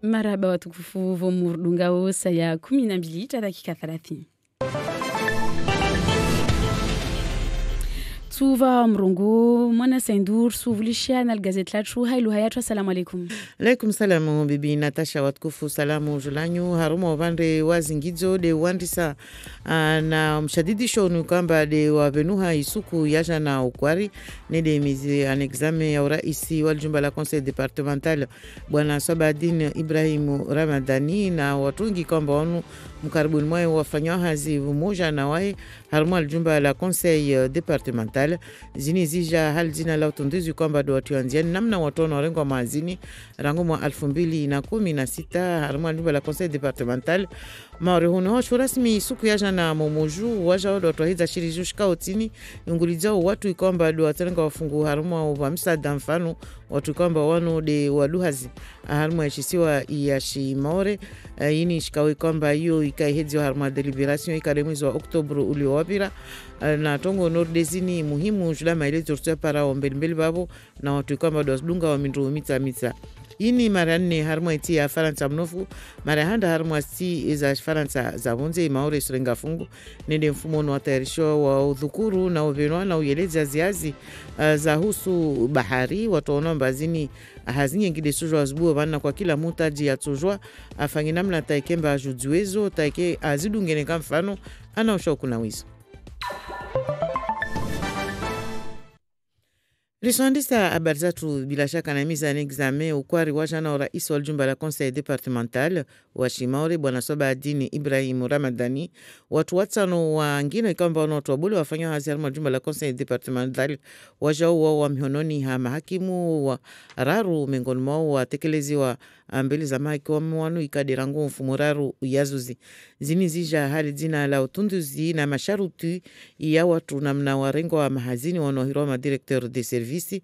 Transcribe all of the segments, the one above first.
Marhaba watukufu wa Murdungao saa ya 12 dakika 30. Tuva mrongo mwana Saindur suvulisha na gazeti lachu hailu hayatu. Assalamu alaikum. Alaikum salamu bibi Natasha watukufu salamu julanyu haruma wabande wazingizo de wandisa na mshadidisho ni kwamba de wavenuha isuku yaja na ukwari nede mizi an exame ya uraisi wal jumba la conseil departemental bwana Sabadin Ibrahim Ramadani na watungi kwamba wanu mkaribuni mwae wafanywa hazi umoja na wae haruma aljumba la conseil departemental zini zija hal zina la utunduzi kwamba do watu wanziani namna watono warengo maazini rangu mwa 2016 haruma aljumba la conseil departemental maorehuni hoshu rasmi suku yaja na momoju waja wado watu hiza shiriju shikaotini yungulizao watu ikwamba do watarenga wafungu haruma wa msada mfano watu kwamba wano de waluhazi haruma yashisiwa yashi maore ini shikawe kwamba hiyo ikaihezi wa haruma deliberation ikaremwizi wa Oktobru uliowapira na tongo nordezini muhimu jula maelezo rutua para ombeli babo na watu kwamba do dunga wa mindru mita ini mara 4 haruma iti ya Faransa mnofu mara handa haruma iti za Faransa za bonze maore surenga fungu nende mfumo na watayarisho wa udhukuru na uvenwa na uyelezi ziazi za husu bahari watu onomba zini hazinye ngide sujwa azbuwa vana kwa kila mutaji ya tujwa afangi namna taikemba ajuduwezo taike azidungene kamfano anaosha kuna wizo. Risondisa habari zatu bila shaka na miza ni exame ukwari wajana wa rais wa jumba la conseil departemental wa Shimaore bwana Sabadin Ibrahim Ramadani watu watano wangine kwamba watu wabuli wafanya hazi haruma jumba la conseil departemental wajao wa mihononi ha mahakimu wa raru mengoni mwao watekelezi wa mbele za mahakimu wanu ikadirangu mfumuraru yazuzi zini zija hali zina la utunduzi na masharuti ya watu namna warengo wa mahazini wanohiroma directeur de service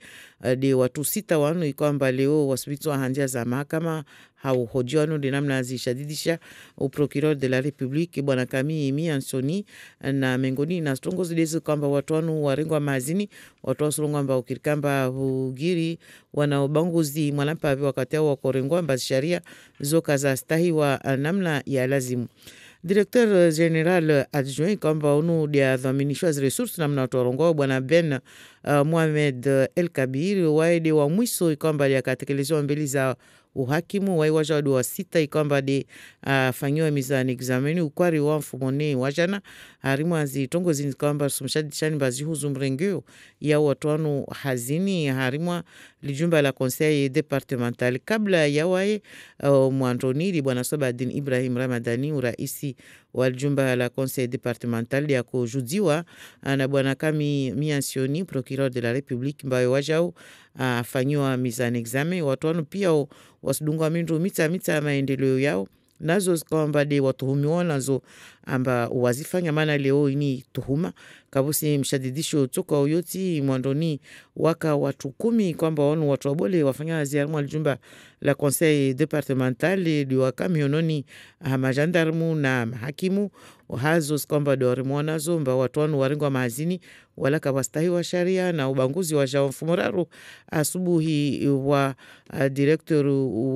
de watu 6 wanu ikwamba leo wasibitwa handia za mahakama hau hojiwanu de namna zishadidisha au procureur de la République bwana Camille Miansoni na mengoni na stongozi desu kwamba watu wanu warengo wa mahazini watu wasulungu amba ukirikamba hugiri wana ubanguzi mwalampavi wakati wa korengo amba sharia zoka za stahi wa namna ya lazimu. Directeur général adjoint kwamba unu dia dhaminishwa resources namna watorongo bwana Ben Mohamed El Kabir waede wa mwiso kwamba ya katekelezwa mbele za uhakimu waiwaja wadu wa 6 ikwamba de fanyiwa mizani exameni ukwari wa mfumone wajana harimu hazi tongo zini kwamba sumshadishani bazi huzu mrengeo ya watuanu hazini harimu lijumba la conseil departemental kabla ya wae muandroniri bwana Sabadin Ibrahim Ramadani uraisi wa jumba la conseil departemental ya kujudiwa na bwana Kami Miansioni procureur de la République mbayo wajao fanyiwa mizani examen watuanu pia wasudunga mindu mita maendeleo yao nazo kwamba de watuhumiwa nazo amba wazifanya maana leo ini tuhuma kabusi mshadidisho toka uyoti mwandoni waka watu 10 kwamba wanu watu wabole wafanya ziara mwa jumba la conseil departemental liwa kamiononi majandarmu na hakimu hazo kwamba do remwanazo mba watu wanu waringwa mahazini wala kawastahi wa sharia na ubanguzi wa jao mfumuraru asubuhi wa directeur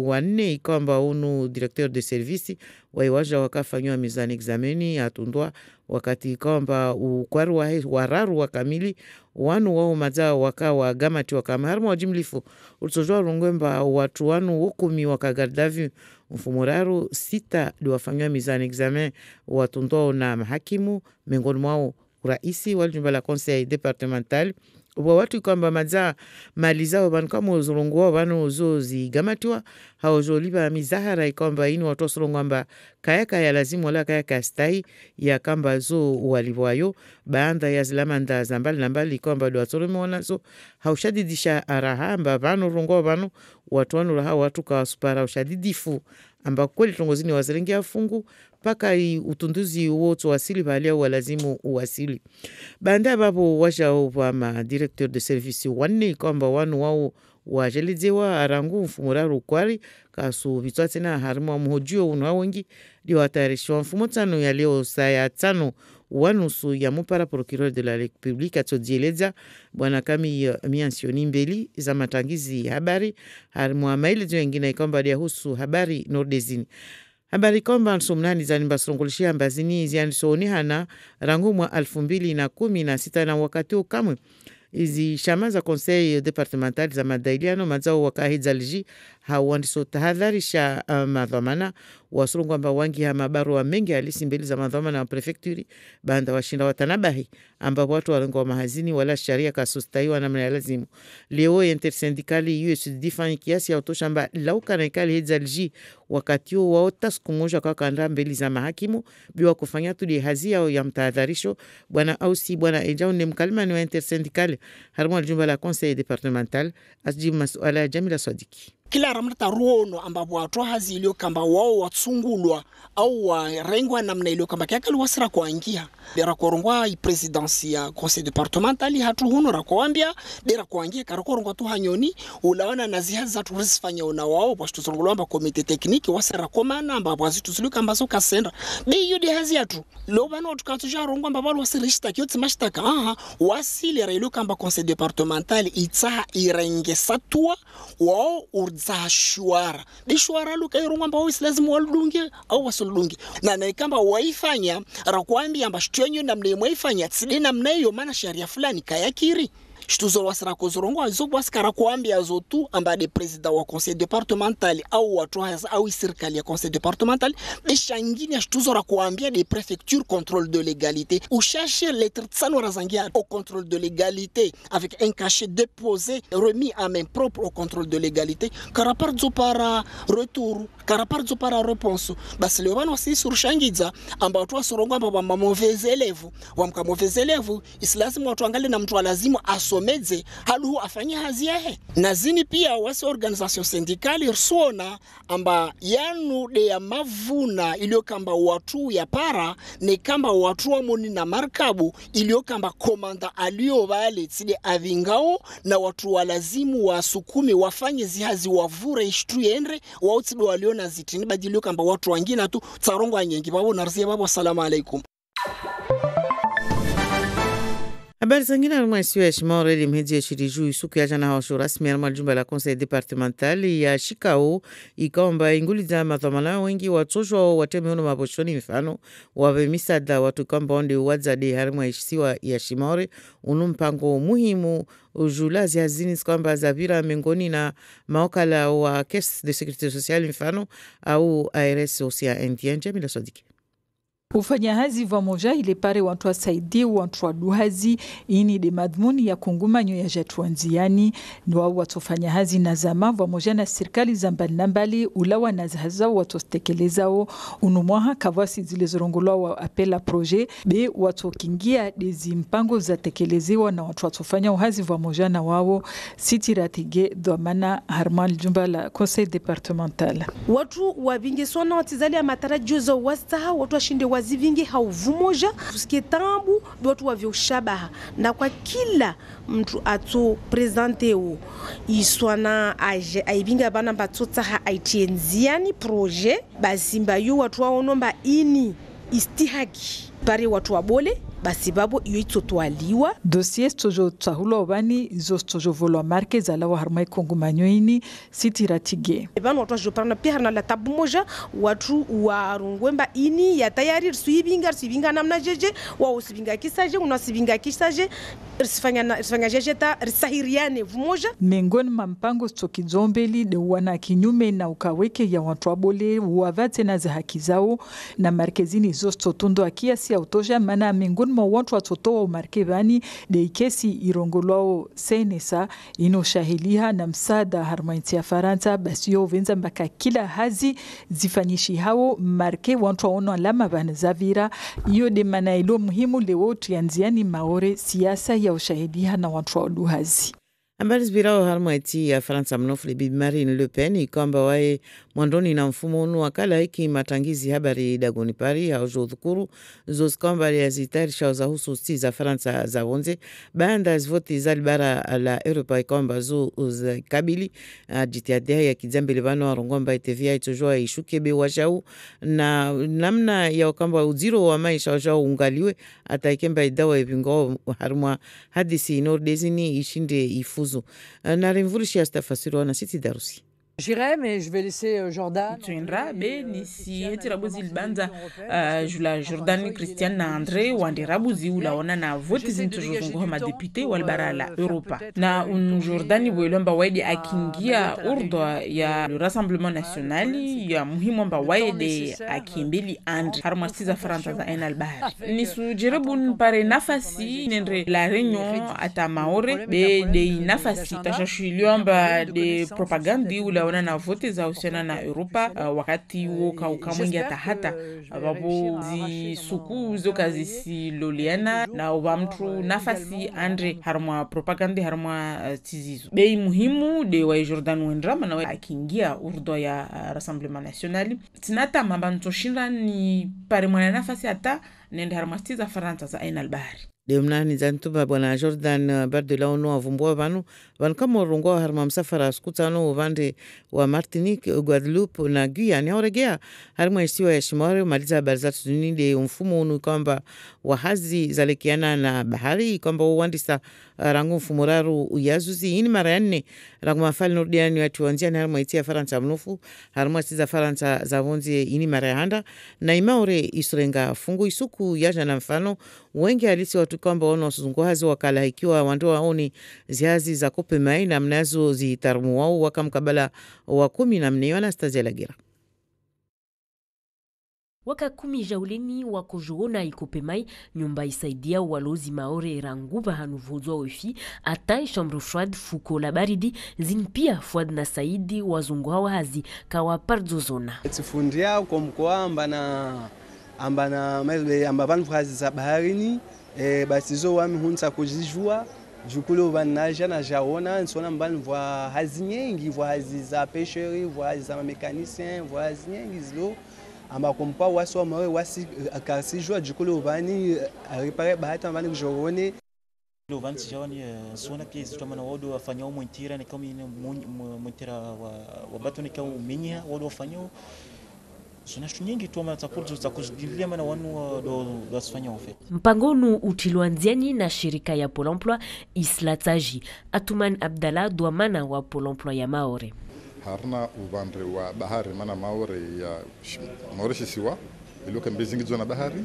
wanne kwamba unu directeur de service waiwaja wakafanywa mizani exameni atundwa wakati kwamba ukwaru wa wararu wa kamili wanu wao mazao wakawa gamati wakamaharmu wajimlifu utojua rungwemba watu wanu wukumi wakagardavi mfumuraru 6 liwafanywa mizani examen watundwa na mahakimu mengoni mwao uraisi wa jumba la conseil departemental wa watu kwamba mazaa mali zao banu kama uzurungu wao banu uzozi gamatiwa haojoliba mizahara kwamba ini watu wasulungu kwamba kayaka ya lazimu wala kayaka ya stai ya kamba zo waliwayo baanda ya zilamanda zambali na mbali kwamba do watolome wanazo haushadidisha arahamba banu rungu banu watu wanu raha watu kawasupara ushadidifu amba kweli tongozini wazirengi ya fungu paka utunduzi woto wasili balia walazimu uwasili. Banda babu washa wa directeur de service wanne kwamba wanu wao wajelizewa arangu mfumuraru kwari kasu vitwate na harimu wa mhojio unwa wengi diwa tayarisho mfumo tano ya leo saa ya 5 wanusu ya mupara procureur de la Republique atojieleza bwana Kami Miansioni mbeli za matangizi habari harmwa maelezo yengine kwamba yahusu habari Nordezini. Habari kwamba nsumnani za nimbasongolishia mbazini zianisoni hana rangu mwa 2016 na wakati ukamwe izi shama za conseil departemental za madailiano mazao wakahidhaliji hawandiso tahadharisha madhamana wasurungu amba wangi ha mabaru wa mengi halisi mbili za madhamana wa prefecturi banda washinda watanabahi amba watu walengo wa mahazini wala sharia kasustaiwa na mna lazimu leo intersindikali USD fanyi kiasi ya utoshamba lauka na ikali hidhaliji wakati wao taskumoja kwa kanda mbili za mahakimu biwa kufanya tudi hazia ya mtahadharisho bwana ausi bwana ejao ni mkalimani wa intersindikali harmwa jumba la conseil departemental asjibu masuala ya Jamila Swadiki. Kila ramata ruono ambapo watu hazi ilio kamba wao watsungulwa au warengwa namna ilio kamba kia kaluwasira kuangia. Dera korongwa presidensi ya conseil departementali hatu huno rakuambia. Dera kuangia karakorongwa tu hanyoni ulawana nazihazi za turisifanya una wao. Pashtu zongulwa amba komite tekniki wasira komana amba wazitu ziliu kamba so kasenda. Bei yudi hazi hatu. Lobano tukatuja rongwa amba walu wasirishita kiyoti mashtaka. Wasili ilio kamba conseil departementali itaha irenge satua wao za shuara. Di shuara luka irunga mba wisi lazimu waludungi au wasuludungi. Na naikamba waifanya rakuambi amba shtuenyo namne waifanya tsidi namne yo mana sharia fulani kayakiri. Shtuzo wasira kuzurongo wazobu wasikara kuambi azotu amba de president wa conseil departemental au watu au serikali ya conseil departemental bishangini ya shtuzo rakuambia de préfecture contrôle de légalité ou chercher lettre tsano razangia au contrôle de légalité avec un cachet déposé remis à main propre au contrôle de légalité karaparzo para retour karaparzo para réponse basi leo bana wasi surushangiza amba watu wasorongo amba mauvais élève wamka mauvais élève islazimu watu angalie na mtu alazimu asomeze haluhu afanye hazi yahe nazini pia wasi organisation syndicale irsuona amba yanu de ya mavuna ilio kamba watu ya para ne kamba watu wa moni na markabu ilio kamba komanda alio vale tside avingao na watu walazimu wa sukumi wafanye zihazi wavure ishtu yendre wautido walio na zitini badilio kamba watu wangina tu tsarongo anyengi babo narsia babo assalamu alaikum. Habari zingine almwesiwa ya Shimao ili mhezi ya shiriju isuku ya jana hawashu rasmi alma jumba la conseil departemental ya Shikao ikaomba inguliza mathamana wengi watoshwa wateme uno maboshoni mfano wawe misada watu kamba onde uwadza de harimwa ishisiwa ya Shimao unumpango muhimu ujulazi hazini kwamba zavira mengoni na maokala wa caisse de sécurité sociale mfano au ARS Osia Indien. Jamila Swadiki. Ufanyahazi vamoja ile pare watu wasaidie watu waduhazi ini de madhmuni ya kungumanyo ya jatuanziani nwa watufanyahazi na zama vamoja na serikali za mbali ulawa na zahaza watostekelezao unumwaha kavasi zile zorongolwa wa apela proje be watu kingia dezi mpango za tekelezewa na watu watufanya uhazi vamoja na wao siti ratige dhamana harmal jumba la conseil departemental. Watu wabingesona watizali ya matarajio za wastaha watu washinde wazivingi hauvumoja tusikie tambu watu wavyoshabaha na kwa kila mtu ato presenteo iswana aibinga bana batota ha aitienziani proje bazimba yu watu waonomba ini istihaki pare watu wabole basi babo iyo itotwaliwa dossier stojo tsahulo obani zo stojo volwa marke za lawa harmai kongumanyoini siti ratige ebanu watu wajoparana pia harna la tabu moja watu warungwemba ini ya tayari suibinga namna jeje wa usibinga kisaje unasibinga kisaje risifanya jeje ta risahiriane vumoja mengoni mampango stokizombeli de wana kinyume na ukaweke ya watu wabole wavate na za haki zao na markezini zo stotundo akiasi ya utoja mana mengoni mwa watu watotoa umarkebani de ikesi irongolwao senesa inoshahiliha na msada harmainti ya Faransa basi yo venza mbaka kila hazi zifanyishi hao marke watu waono alama banazavira iyo de mana ilo muhimu leo tuyanziani maore siasa ya ushahidiha na watu wa duhazi. Habari zibirao harmwaiti ya Fransa mnofule Bibi Marine Le Pen kwamba wae mwandoni na mfumo unu wakala hiki matangizi habari dagoni pari haujo dhukuru zozi kwamba yazitarisha za husu sti za Fransa za wonze baanda zvoti za libara la Europa kwamba zo za kabili jitiadea ya kizambi libano wa rongomba itevia itojua ishukebe wajau na namna ya kwamba uziro wa maisha wajau ungaliwe hata ikemba idawa ibingo harumwa hadisi inordezini ishinde ifuzu na rimvulishi ya stafasiro na siti darusi. J'irai, mais je vais laisser Jordan. Tuendra be nisi etirabuzi libanza jula Jordan Christian na Andre wandirabuzi ulaona na voti zintujuzungu homa depute walbara la Europa. Na Jordani welomba waide akingia urdwa ya Rassemblement National ya muhimu mba waide akimbili Andre harumasiza Fransa za enal bahari. Nisu jerebun pare nafasi nendre la Réunion ata Maore be de nafasi tashashiliwa mba de propagandi ulaona na vote za usiana na Europa wakati woka ukamwengi hata babu zi suku zoka zisi loliana na wamtru nafasi Andre harumwa propaganda harumwa tizizo. Bei muhimu de wa Jordan Wendrama na akingia urdo ya Rassemblement National. Tinata mabanto shinda ni pare mwana nafasi hata nende harumwa tiza Faransa za enal bahari. Demnani zantuba bwana Jordan Bardella ono avumbua vanu kama rongo harma msafara skutano vande wa Martinique, Guadeloupe na Guyane oregea harma isiwa ya Shimore maliza barzatu dunide mfumo unu kwamba wahazi zalekiana na bahari kwamba uwandisa rangu mfumuraru uyazuzi ini mara ya 4 rangu mafali nordiani watu wanzia na harma itia Faransa mnofu harma tiza Faransa za vonzi ini mara ya handa na imaure isurenga fungu isuku yaja na mfano wengi halisi watu kwamba ono suzunguhazi wakala ikiwa wandoa waoni ziazi za kope mai na mnazo zitarumu wao wakamkabala wa 10 na mneyo na stazela gira. Waka 10 jauleni wako joona ikopemai nyumba isaidia walozi Maore ranguba hanuvuzwa wefi atai chambre froide fuko la baridi zinpia Fuad na Saidi wazungu hawa hazi kawa pardzo zona. Tsifundia kwa mkoa amba vanhu hazi za baharini basi zo wami hunta kujijua jukulo vanaja na jaona nsona mbali vwa hazi nyingi vwa hazi za pêcherie vwa hazi za mécanicien vwa hazi nyingi zilo amba kompa waso mawe wasi akasijua jukulo vani repare bahata vani kujorone lo vani sijawani sona pia zitoma na wado wafanya mwintira ni kama ine mwintira wa bato ni kama minya wado wafanya sunashu nyingi tu ama takurdu za kujidilia mana wanu do wasifanya ofe. Mpangonu utiluanziani na shirika ya Pôle emploi Islataji Atuman Abdallah duamana wa Pôle emploi ya Maore. Harna ubandre wa bahari mana Maore ya Maore shisiwa iluka mbezingi na bahari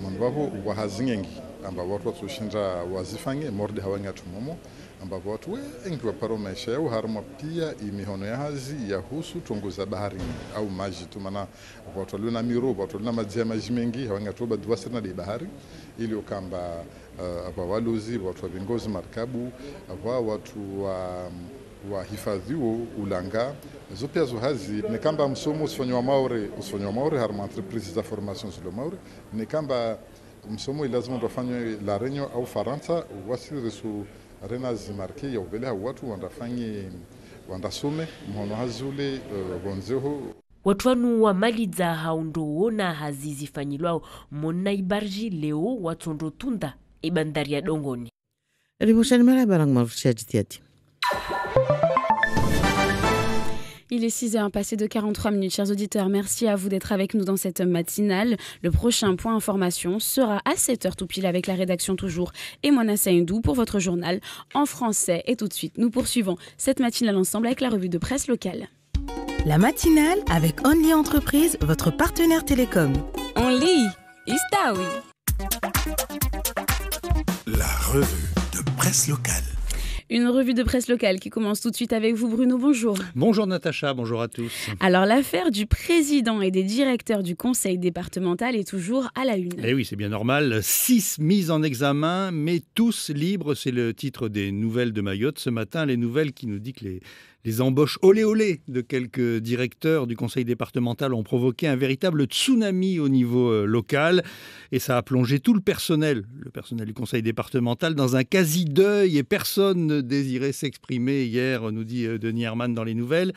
manbaho wa hazingengi amba watu watushinda wazifange morde hawanga tumomo amba watu wengi waparo maisha yao harma pia imihono ya hazi ya husu tongoza bahari au maji tu maana watu walio miro watu walio maji maji mengi hawanga toba duwasirna di bahari ili ukamba aba waluzi watu wa vingozi markabu aba watu wa hifadhiwo ulanga zo pia zo hazi ni kamba msomo usifanywa Maore harma entreprise za formation sur le Maore ni kamba msomo lazima tufanywe la Réunion au Faransa wasiri su arena zimarke ya ubele watu wandafanye wandasome mhono hazule bonzeho watu wanu wa maliza haundoona hazizi fanyilwao mona ibarji leo watondo tunda ibandari ya Dongoni. Rimushani mara barang marushia jitiati. Il est 6h passé de 43 minutes, chers auditeurs. Merci à vous d'être avec nous dans cette matinale. Le prochain point information sera à 7h tout pile avec la rédaction toujours et Mona Saïndou pour votre journal en français. Et tout de suite, nous poursuivons cette matinale ensemble avec la revue de presse locale. La matinale avec Only Entreprise, votre partenaire télécom. Only, Istaoui. La revue de presse locale. Une revue de presse locale qui commence tout de suite avec vous, Bruno. Bonjour. Bonjour Natacha, bonjour à tous. Alors, l'affaire du président et des directeurs du conseil départemental est toujours à la une. Eh oui, c'est bien normal. 6 mises en examen, mais tous libres. C'est le titre des nouvelles de Mayotte ce matin. Les nouvelles qui nous dit que les Les embauches olé olé de quelques directeurs du conseil départemental ont provoqué un véritable tsunami au niveau local et ça a plongé tout le personnel du conseil départemental dans un quasi-deuil et personne ne désirait s'exprimer hier, nous dit Denis Herman dans les nouvelles.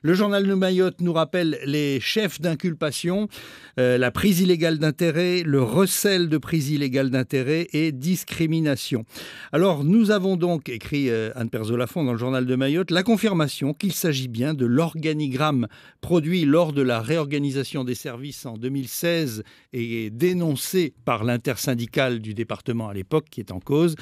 Le journal de Mayotte nous rappelle les chefs d'inculpation, la prise illégale d'intérêt, le recel de prise illégale d'intérêt et discrimination. Alors nous avons donc, écrit Anne Perzo-Lafont dans le journal de Mayotte, la confirmation qu'il s'agit bien de l'organigramme produit lors de la réorganisation des services en 2016 et dénoncé par l'intersyndicale du département à l'époque qui est en cause.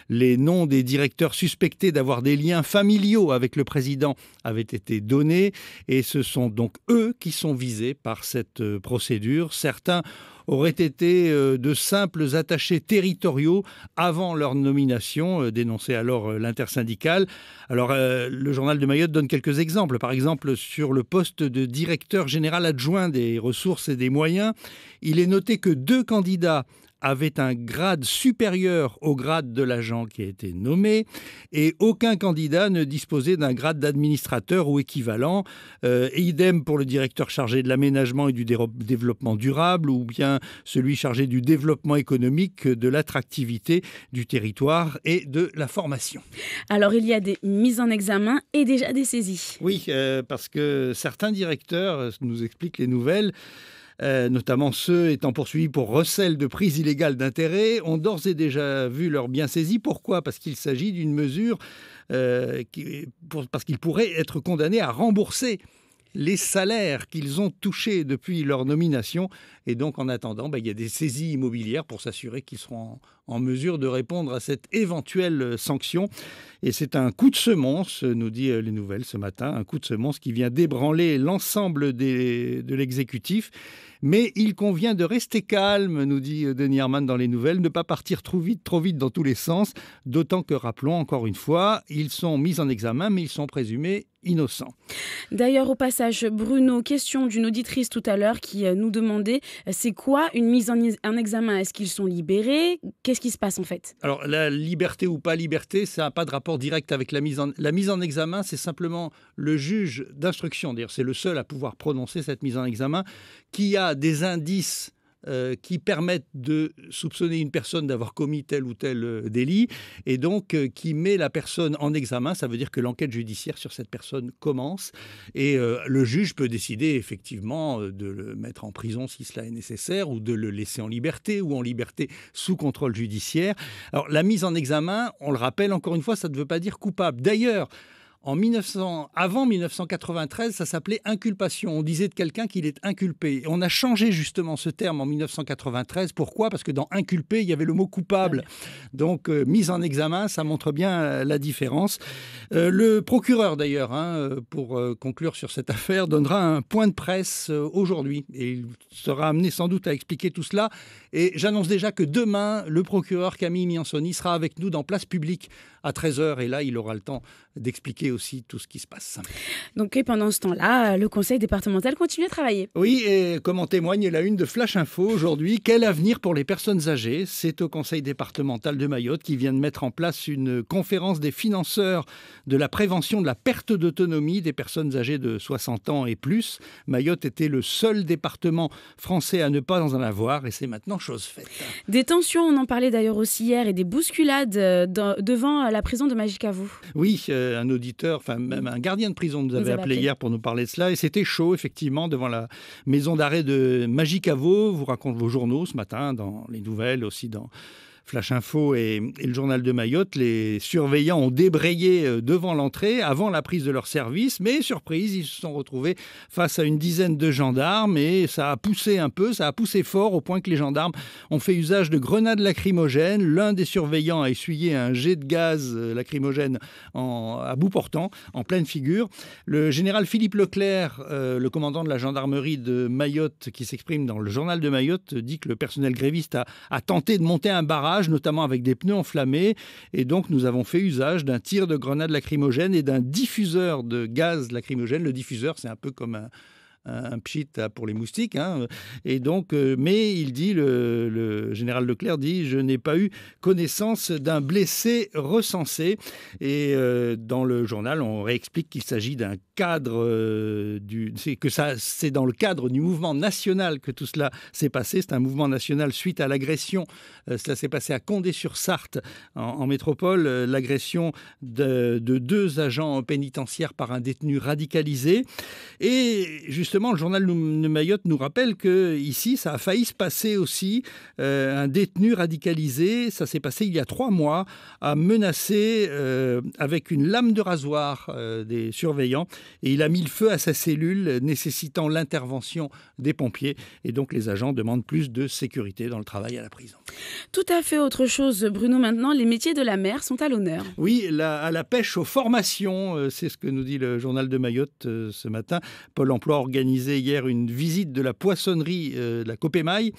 Les noms des directeurs suspectés d'avoir des liens familiaux avec le président avaient été donnés. Et ce sont donc eux qui sont visés par cette procédure. Certains auraient été de simples attachés territoriaux avant leur nomination, dénonçait alors l'intersyndicale. Alors, le journal de Mayotte donne quelques exemples. Par exemple, sur le poste de directeur général adjoint des ressources et des moyens, il est noté que 2 candidats avait un grade supérieur au grade de l'agent qui a été nommé et aucun candidat ne disposait d'un grade d'administrateur ou équivalent. Et idem pour le directeur chargé de l'aménagement et du développement durable ou bien celui chargé du développement économique, de l'attractivité du territoire et de la formation. Alors il y a des mises en examen et déjà des saisies. Oui, parce que certains directeurs, nous expliquent les nouvelles, notamment ceux étant poursuivis pour recel de prise illégale d'intérêt, ont d'ores et déjà vu leurs biens saisis. Pourquoi ? Parce qu'il s'agit d'une mesure parce qu'ils pourraient être condamnés à rembourser les salaires qu'ils ont touchés depuis leur nomination. Et donc, en attendant, il y a des saisies immobilières pour s'assurer qu'ils seront en mesure de répondre à cette éventuelle sanction. Et c'est un coup de semonce, nous dit les nouvelles ce matin, un coup de semonce qui vient d'ébranler l'ensemble de l'exécutif. Mais il convient de rester calme, nous dit Denis Herman dans les nouvelles, ne pas partir trop vite dans tous les sens, d'autant que, rappelons encore une fois, ils sont mis en examen, mais ils sont présumés innocents. D'ailleurs, au passage, Bruno, question d'une auditrice tout à l'heure qui nous demandait c'est quoi une mise en examen ? Est-ce qu'ils sont libérés ? Qu'est-ce qui se passe en fait ? Alors, la liberté ou pas liberté, ça n'a pas de rapport direct avec la mise en examen, c'est simplement le juge d'instruction, d'ailleurs c'est le seul à pouvoir prononcer cette mise en examen, qui a des indices qui permettent de soupçonner une personne d'avoir commis tel ou tel délit et donc qui met la personne en examen. Ça veut dire que l'enquête judiciaire sur cette personne commence et le juge peut décider effectivement de le mettre en prison si cela est nécessaire ou de le laisser en liberté ou en liberté sous contrôle judiciaire. Alors la mise en examen, on le rappelle encore une fois, ça ne veut pas dire coupable. D'ailleurs, avant 1993, ça s'appelait inculpation. On disait de quelqu'un qu'il est inculpé. Et on a changé justement ce terme en 1993. Pourquoi ? Parce que dans inculpé, il y avait le mot coupable. Donc, mise en examen, ça montre bien la différence. Le procureur, d'ailleurs, pour conclure sur cette affaire, donnera un point de presse aujourd'hui. Et il sera amené sans doute à expliquer tout cela. Et j'annonce déjà que demain, le procureur Camille Miansoni sera avec nous dans Place Publique à 13h. Et là, il aura le temps d'expliquer aussi tout ce qui se passe. Donc, et pendant ce temps-là, le conseil départemental continue à travailler. Oui, et comme en témoigne la une de Flash Info aujourd'hui, quel avenir pour les personnes âgées ? C'est au conseil départemental de Mayotte qui vient de mettre en place une conférence des financeurs de la prévention de la perte d'autonomie des personnes âgées de 60 ans et plus. Mayotte était le seul département français à ne pas en avoir et c'est maintenant chose faite. Des tensions, on en parlait d'ailleurs aussi hier, et des bousculades devant la prison de Majicavo. Oui, un auditeur, enfin même un gardien de prison nous avait appelé hier pour nous parler de cela et c'était chaud effectivement devant la maison d'arrêt de Majicavo. Vous raconte vos journaux ce matin dans les nouvelles, aussi dans Flash Info et le journal de Mayotte. Les surveillants ont débrayé devant l'entrée avant la prise de leur service, mais surprise, ils se sont retrouvés face à une dizaine de gendarmes et ça a poussé un peu, ça a poussé fort au point que les gendarmes ont fait usage de grenades lacrymogènes. L'un des surveillants a essuyé un jet de gaz lacrymogène à bout portant, en pleine figure. Le général Philippe Leclerc, le commandant de la gendarmerie de Mayotte, qui s'exprime dans le journal de Mayotte, dit que le personnel gréviste a tenté de monter un barrage, notamment avec des pneus enflammés. Et donc, nous avons fait usage d'un tir de grenade lacrymogène et d'un diffuseur de gaz lacrymogène. Le diffuseur, c'est un peu comme un pchit pour les moustiques. Hein. Et donc, mais il dit, le général Leclerc dit, je n'ai pas eu connaissance d'un blessé recensé. Et dans le journal, on réexplique qu'il s'agit d'un cadre, c'est dans le cadre du mouvement national que tout cela s'est passé. C'est un mouvement national suite à l'agression. Cela s'est passé à Condé-sur-Sarthe, en métropole, l'agression de 2 agents pénitentiaires par un détenu radicalisé. Et justement, le journal de Mayotte nous rappelle qu'ici, ça a failli se passer aussi. Un détenu radicalisé, ça s'est passé il y a 3 mois, a menacé avec une lame de rasoir des surveillants. Et il a mis le feu à sa cellule, nécessitant l'intervention des pompiers. Et donc, les agents demandent plus de sécurité dans le travail à la prison. Tout à fait autre chose, Bruno. Maintenant, les métiers de la mer sont à l'honneur. Oui, à la pêche aux formations, c'est ce que nous dit le journal de Mayotte ce matin. Pôle emploi a organisé hier une visite de la poissonnerie de la Copémaille,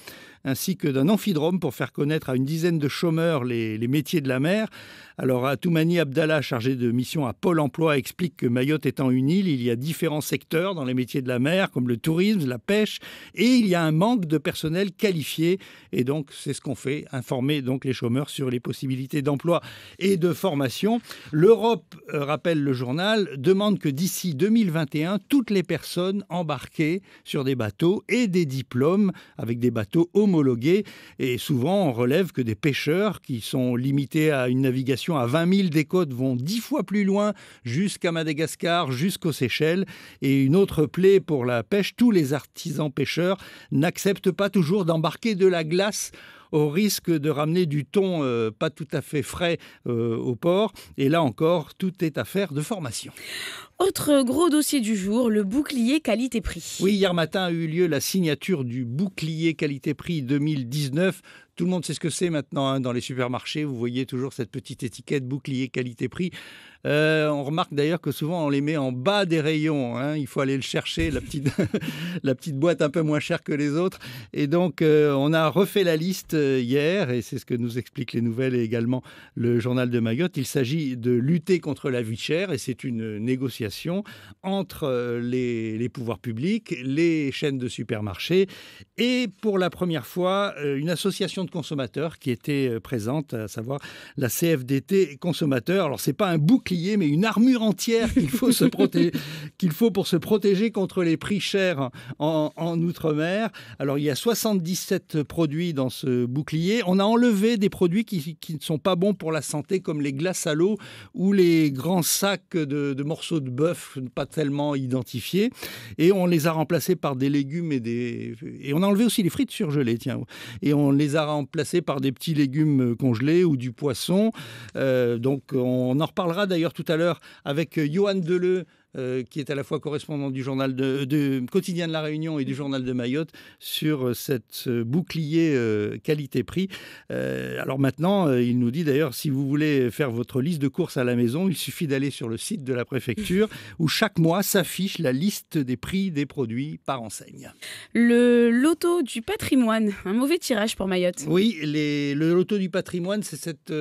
ainsi que d'un amphidrome pour faire connaître à une dizaine de chômeurs les métiers de la mer. Alors, Atoumani Abdallah, chargé de mission à Pôle emploi, explique que Mayotte étant une île, il y a différents secteurs dans les métiers de la mer, comme le tourisme, la pêche, et il y a un manque de personnel qualifié. Et donc, c'est ce qu'on fait, informer donc les chômeurs sur les possibilités d'emploi et de formation. L'Europe, rappelle le journal, demande que d'ici 2021, toutes les personnes embarquées sur des bateaux aient des diplômes avec des bateaux homologués. Et souvent, on relève que des pêcheurs qui sont limités à une navigation à 20 000 des côtes vont 10 fois plus loin, jusqu'à Madagascar, jusqu'aux Seychelles. Et une autre plaie pour la pêche, tous les artisans pêcheurs n'acceptent pas toujours d'embarquer de la glace au risque de ramener du thon pas tout à fait frais au port. Et là encore, tout est affaire de formation. Autre gros dossier du jour, le bouclier qualité-prix. Oui, hier matin a eu lieu la signature du bouclier qualité-prix 2019. Tout le monde sait ce que c'est maintenant hein, dans les supermarchés. Vous voyez toujours cette petite étiquette bouclier qualité-prix. On remarque d'ailleurs que souvent on les met en bas des rayons. Hein. Il faut aller le chercher, la petite boîte un peu moins chère que les autres. Et donc on a refait la liste hier, et c'est ce que nous expliquent les nouvelles et également le journal de Mayotte. Il s'agit de lutter contre la vie chère, et c'est une négociation entre les pouvoirs publics, les chaînes de supermarchés et pour la première fois une association de consommateurs qui était présente, à savoir la CFDT Consommateurs. Alors c'est pas un bouclier mais une armure entière qu'il faut pour se protéger contre les prix chers en Outre-mer. Alors il y a 77 produits dans ce bouclier. On a enlevé des produits qui ne sont pas bons pour la santé, comme les glaces à l'eau ou les grands sacs de morceaux de bœuf pas tellement identifiés, et on les a remplacés par des légumes et on a enlevé aussi les frites surgelées, tiens, et on les a remplacés par des petits légumes congelés ou du poisson. Donc on en reparlera d'ailleurs tout à l'heure avec Johan Deleu, qui est à la fois correspondant du journal de Quotidien de la Réunion et du journal de Mayotte, sur cette bouclier qualité-prix. Alors maintenant, il nous dit d'ailleurs, si vous voulez faire votre liste de courses à la maison, il suffit d'aller sur le site de la préfecture où chaque mois s'affiche la liste des prix des produits par enseigne. Le loto du patrimoine, un mauvais tirage pour Mayotte. Oui, le loto du patrimoine, c'est cette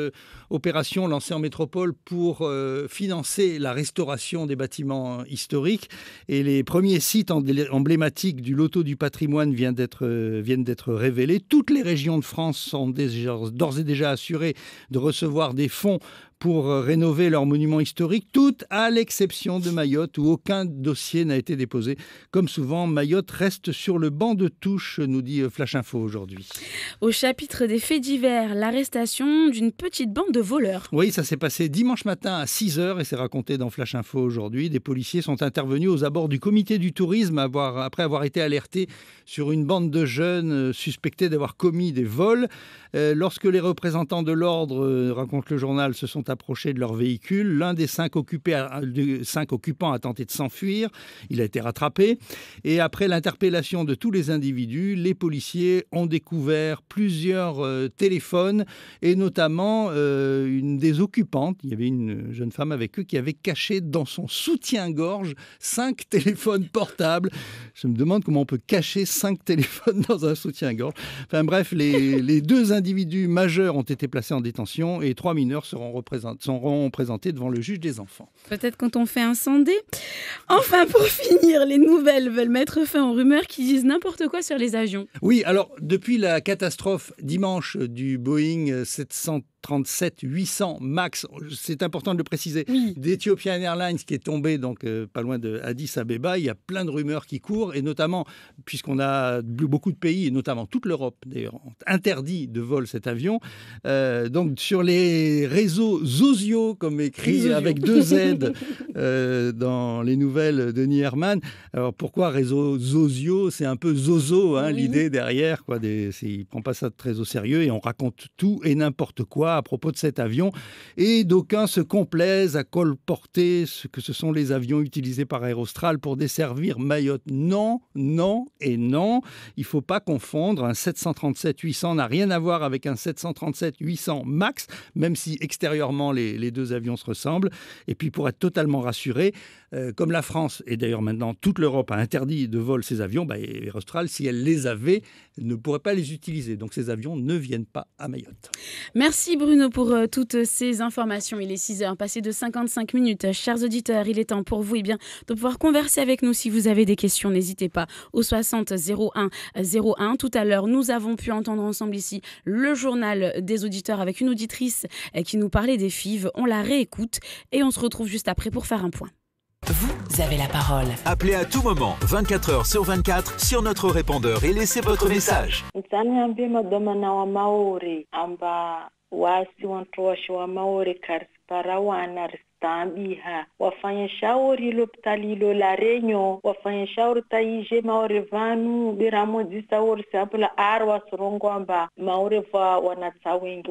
opération lancée en métropole pour financer la restauration des bâtiments historiques, et les premiers sites emblématiques du loto du patrimoine viennent d'être révélés. Toutes les régions de France sont d'ores et déjà assurées de recevoir des fonds pour rénover leurs monuments historiques, toutes à l'exception de Mayotte, où aucun dossier n'a été déposé. Comme souvent, Mayotte reste sur le banc de touche, nous dit Flash Info aujourd'hui. Au chapitre des faits divers, l'arrestation d'une petite bande de voleurs. Oui, ça s'est passé dimanche matin à 6h et c'est raconté dans Flash Info aujourd'hui. Des policiers sont intervenus aux abords du comité du tourisme après avoir été alertés sur une bande de jeunes suspectés d'avoir commis des vols. Lorsque les représentants de l'ordre, raconte le journal, se sont approchés de leur véhicule, l'un des 5 occupants a tenté de s'enfuir. Il a été rattrapé. Et après l'interpellation de tous les individus, les policiers ont découvert plusieurs téléphones et notamment une des occupantes. Il y avait une jeune femme avec eux qui avait caché dans son soutien-gorge 5 téléphones portables. Je me demande comment on peut cacher 5 téléphones dans un soutien-gorge. Enfin bref, les 2 individus majeurs ont été placés en détention et 3 mineurs seront représentés seront présentés devant le juge des enfants. Peut-être quand on fait un sondé. Enfin, pour finir, les nouvelles veulent mettre fin aux rumeurs qui disent n'importe quoi sur les avions. Oui, alors depuis la catastrophe dimanche du Boeing 737-800 MAX, c'est important de le préciser, d'Ethiopian Airlines qui est tombé donc pas loin de Addis Abeba, il y a plein de rumeurs qui courent et notamment puisqu'on a beaucoup de pays et notamment toute l'Europe d'ailleurs ont interdit de vol cet avion. Donc sur les réseaux sociaux comme écrit avec 2 Z dans les nouvelles de Denis Herman. Alors pourquoi réseau sociaux? C'est un peu zozo l'idée derrière quoi. Il prend pas ça très au sérieux et on raconte tout et n'importe quoi à propos de cet avion et d'aucuns se complaisent à colporter que ce sont les avions utilisés par Aerostral pour desservir Mayotte. Non, non et non. Il ne faut pas confondre. Un 737-800 n'a rien à voir avec un 737-800 MAX, même si extérieurement les 2 avions se ressemblent. Et puis pour être totalement rassuré, comme la France et d'ailleurs maintenant toute l'Europe a interdit de vol ces avions, Aerostral, si elle les avait, ne pourrait pas les utiliser. Donc ces avions ne viennent pas à Mayotte. Merci Bruno pour toutes ces informations. Il est 6h, passé de 55 minutes. Chers auditeurs, il est temps pour vous de pouvoir converser avec nous. Si vous avez des questions, n'hésitez pas au 60 01 01. Tout à l'heure, nous avons pu entendre ensemble ici le journal des auditeurs avec une auditrice qui nous parlait des FIV. On la réécoute et on se retrouve juste après pour faire un point. Vous avez la parole. Appelez à tout moment, 24 heures sur 24, sur notre répondeur et laissez votre message. Tambiha wafanya shauri loptalilo la renyo wafanya shauri taije maore vanu biramo disauri sapula arwa sorongwamba maore va wanatsawengi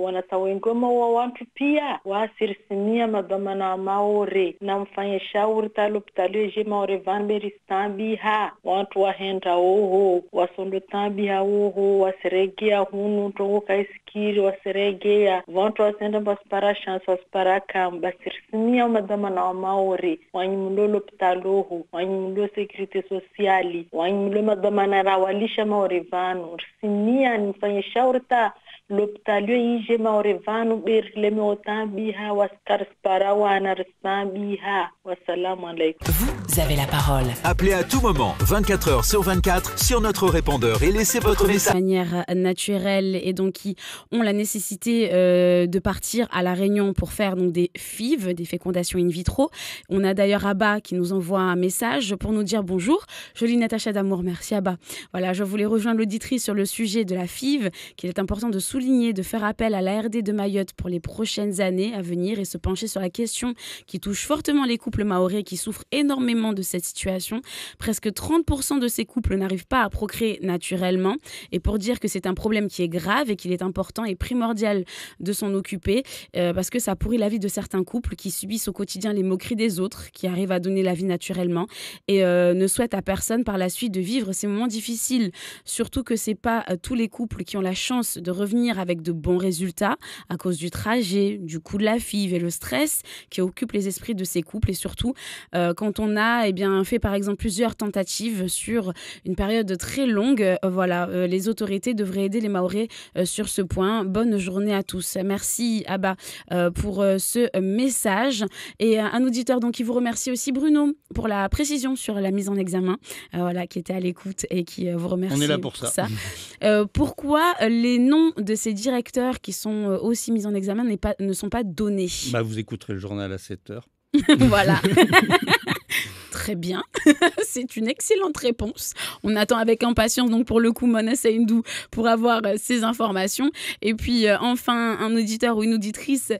mawa wantu pia wasirsimia madhamana maore na mfanya shauri taloptalilo je maore vanu beristambiha wantu wahenda oho wasondo tambiha oho wasiregea hunu tongo kaiskiri wasiregea wantu wasenda baspara chance baspara kam basirsimia madama na maori wanyimulolo pitalohu wanyimulolo security sociali wanyimulolo madama na rawalisha maori vanu simia nifanye shaurta l'hôpital ije maori vanu berleme otambiha waskar sparawana restambiha wassalamu alaikum. Vous avez la parole. Appelez à tout moment, 24 heures sur 24, sur notre répondeur et laissez votre message. De manière naturelle et donc qui ont la nécessité de partir à La Réunion pour faire donc des FIV, des fécondations in vitro. On a d'ailleurs Abba qui nous envoie un message pour nous dire bonjour. Jolie Natacha d'amour, merci Abba. Voilà, je voulais rejoindre l'auditrice sur le sujet de la FIV, qu'il est important de souligner, de faire appel à l'ARD de Mayotte pour les prochaines années à venir et se pencher sur la question qui touche fortement les couples mahorais qui souffrent énormément de cette situation. Presque 30% de ces couples n'arrivent pas à procréer naturellement. Et pour dire que c'est un problème qui est grave et qu'il est important et primordial de s'en occuper, parce que ça pourrit la vie de certains couples qui subissent au quotidien les moqueries des autres, qui arrivent à donner la vie naturellement et ne souhaitent à personne par la suite de vivre ces moments difficiles. Surtout que c'est pas tous les couples qui ont la chance de revenir avec de bons résultats à cause du trajet, du coût de la FIV et le stress qui occupe les esprits de ces couples. Et surtout, quand on a fait par exemple plusieurs tentatives sur une période très longue, les autorités devraient aider les Mahorais sur ce point. Bonne journée à tous. Merci Abba pour ce message. Et un auditeur donc qui vous remercie aussi, Bruno, pour la précision sur la mise en examen, qui était à l'écoute et qui vous remercie. On est là pour ça. Pourquoi les noms de ces directeurs qui sont aussi mis en examen ne sont pas donnés? Vous écouterez le journal à 7h. Voilà. Très bien, c'est une excellente réponse. On attend avec impatience donc pour le coup Mona Saïndou pour avoir ces informations. Et puis enfin un auditeur ou une auditrice,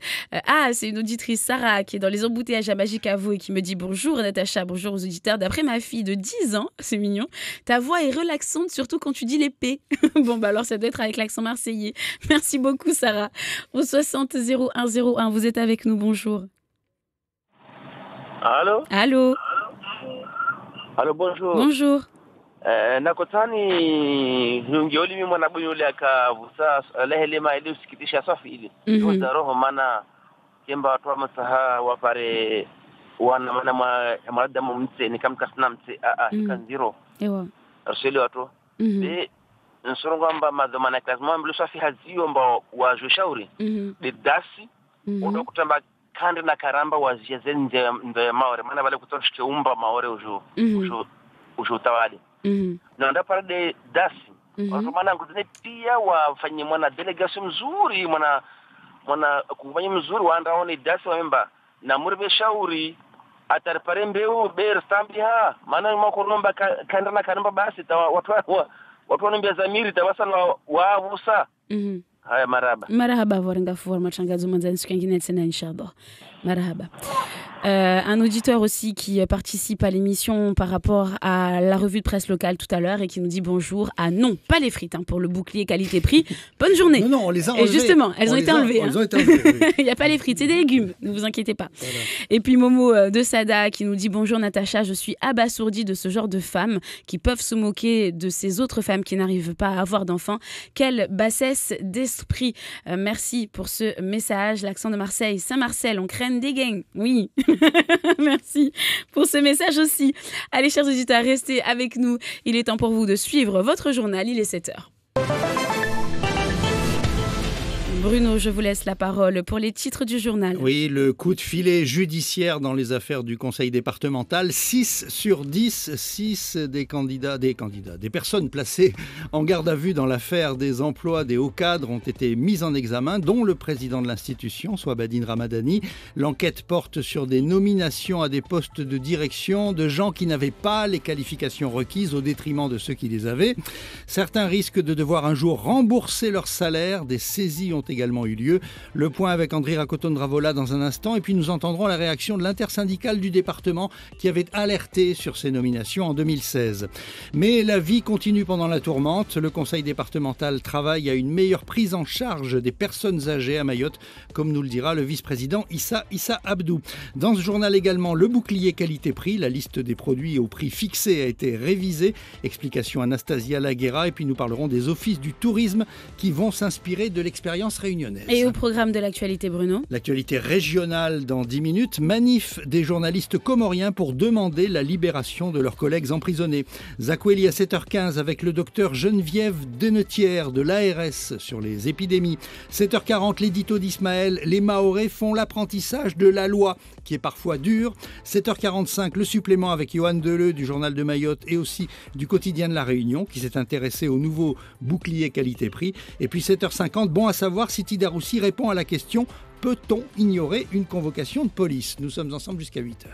c'est une auditrice Sarah qui est dans les embouteillages à Magicavo et qui me dit bonjour Natacha, bonjour aux auditeurs. D'après ma fille de 10 ans, c'est mignon, ta voix est relaxante surtout quand tu dis les P. Bon alors ça doit être avec l'accent marseillais. Merci beaucoup Sarah. Au 60 0101, vous êtes avec nous, bonjour. Allô? Allô? Allô, bonjour. Bonjour. Nakotani nungioli mimi mwana buyule akavusa lehelema ile usikitisha safi ile. Ndio roho maana kemba watu masaha wapare wana maana marada mumtse ni kamkasna mtse kan zero. Ewa. Arseli watu. Nsorongo amba madhamana class mwambulu safi hazio amba wajushauri. De dasi. Odo kutamba kande na karamba wazia zenje ndo ya maore maana wale kutoshike umba maore ujo utawali na ndo parade dasi watu maana nguzine pia wafanye mwana delegation mzuri mwana kufanya mzuri waandaone dasi wamemba na murbe shauri ataripare mbeu ber stambi ha maana makoromba kanda na karamba basi watu wanaambia zamiri tawasana wavusa. Haya, marhaba vorenga for matangazo manzani siku nyingine tena inshallah. Marhaba. Un auditeur aussi qui participe à l'émission par rapport à la revue de presse locale tout à l'heure et qui nous dit bonjour. Ah non, pas les frites pour le bouclier qualité-prix. Bonne journée. Non, on les a enlevées. Et justement, elles ont été enlevées. Oui. Il n'y a pas les frites, c'est des légumes, ne vous inquiétez pas. Voilà. Et puis Momo de Sada qui nous dit bonjour Natacha, je suis abasourdie de ce genre de femmes qui peuvent se moquer de ces autres femmes qui n'arrivent pas à avoir d'enfants. Quelle bassesse d'esprit. Merci pour ce message. L'accent de Marseille, Saint-Marcel, on craigne des gangs. Oui. Merci pour ce message aussi. Allez, chers auditeurs, restez avec nous. Il est temps pour vous de suivre votre journal. Il est 7h. Bruno, je vous laisse la parole pour les titres du journal. Oui, le coup de filet judiciaire dans les affaires du conseil départemental. 6 sur 10, 6 des personnes placées en garde à vue dans l'affaire des emplois des hauts cadres ont été mises en examen, dont le président de l'institution, Swabadine Ramadani. L'enquête porte sur des nominations à des postes de direction de gens qui n'avaient pas les qualifications requises au détriment de ceux qui les avaient. Certains risquent de devoir un jour rembourser leur salaire. Des saisies ont également eu lieu. Le point avec André Racoton-Dravola dans un instant et puis nous entendrons la réaction de l'intersyndicale du département qui avait alerté sur ces nominations en 2016. Mais la vie continue pendant la tourmente. Le conseil départemental travaille à une meilleure prise en charge des personnes âgées à Mayotte, comme nous le dira le vice-président Issa Abdou. Dans ce journal également, le bouclier qualité-prix, la liste des produits au prix fixé a été révisée. Explication Anastasia Laguera et puis nous parlerons des offices du tourisme qui vont s'inspirer de l'expérience réunionnaise. Et au programme de l'actualité, Bruno ? L'actualité régionale dans 10 minutes. Manif des journalistes comoriens pour demander la libération de leurs collègues emprisonnés. Zakweli à 7h15 avec le docteur Geneviève Denetière de l'ARS sur les épidémies. 7h40, l'édito d'Ismaël. Les Mahorais font l'apprentissage de la loi qui est parfois dure. 7h45, le supplément avec Johan Deleu du journal de Mayotte et aussi du quotidien de La Réunion qui s'est intéressé au nouveau bouclier qualité-prix. Et puis 7h50, bon à savoir si Tidaroussi répond à la question « Peut-on ignorer une convocation de police ?» Nous sommes ensemble jusqu'à 8h.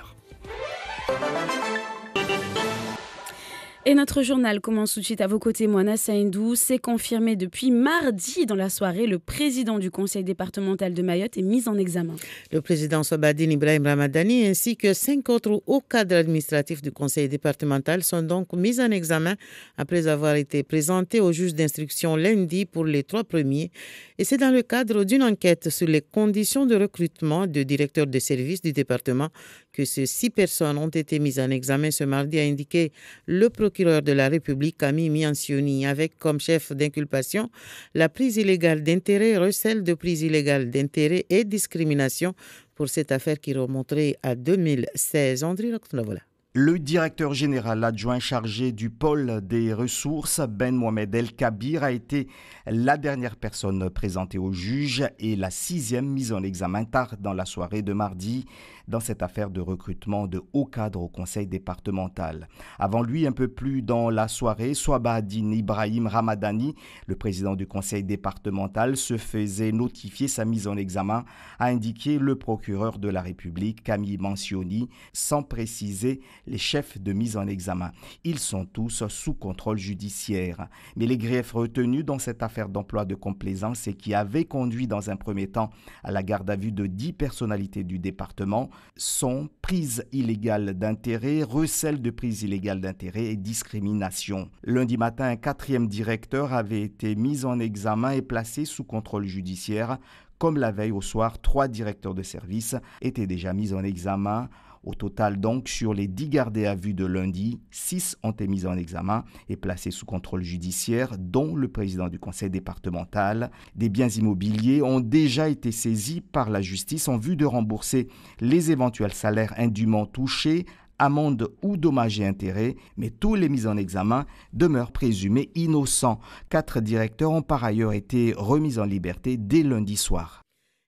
Et notre journal commence tout de suite à vos côtés. Moana Saindou, c'est confirmé depuis mardi dans la soirée. Le président du conseil départemental de Mayotte est mis en examen. Le président Swabadine Ibrahim Ramadani ainsi que 5 autres hauts cadres administratifs du conseil départemental sont donc mis en examen après avoir été présentés au juge d'instruction lundi pour les 3 premiers. Et c'est dans le cadre d'une enquête sur les conditions de recrutement de directeurs de services du département que ces 6 personnes ont été mises en examen ce mardi, a indiqué le procureur de la République, Camille Miancioni, avec comme chef d'inculpation la prise illégale d'intérêt, recel de prise illégale d'intérêt et discrimination pour cette affaire qui remonterait à 2016. André, voilà. Le directeur général adjoint chargé du pôle des ressources, Ben Mohamed El Kabir, a été la dernière personne présentée au juge et la 6e mise en examen tard dans la soirée de mardi dans cette affaire de recrutement de hauts cadres au conseil départemental. Avant lui, un peu plus dans la soirée, Swabadine Ibrahim Ramadani, le président du conseil départemental, se faisait notifier sa mise en examen, a indiqué le procureur de la République, Camille Miancioni, sans préciser les chefs de mise en examen. Ils sont tous sous contrôle judiciaire. Mais les griefs retenus dans cette affaire d'emploi de complaisance et qui avait conduit dans un premier temps à la garde à vue de 10 personnalités du département sont prise illégale d'intérêt, recel de prise illégale d'intérêt et discrimination. Lundi matin, un 4e directeur avait été mis en examen et placé sous contrôle judiciaire. Comme la veille au soir, 3 directeurs de service étaient déjà mis en examen. Au total donc, sur les 10 gardés à vue de lundi, 6 ont été mis en examen et placés sous contrôle judiciaire, dont le président du conseil départemental. Des biens immobiliers ont déjà été saisis par la justice en vue de rembourser les éventuels salaires indûment touchés, amendes ou dommages et intérêts, mais tous les mis en examen demeurent présumés innocents. 4 directeurs ont par ailleurs été remis en liberté dès lundi soir.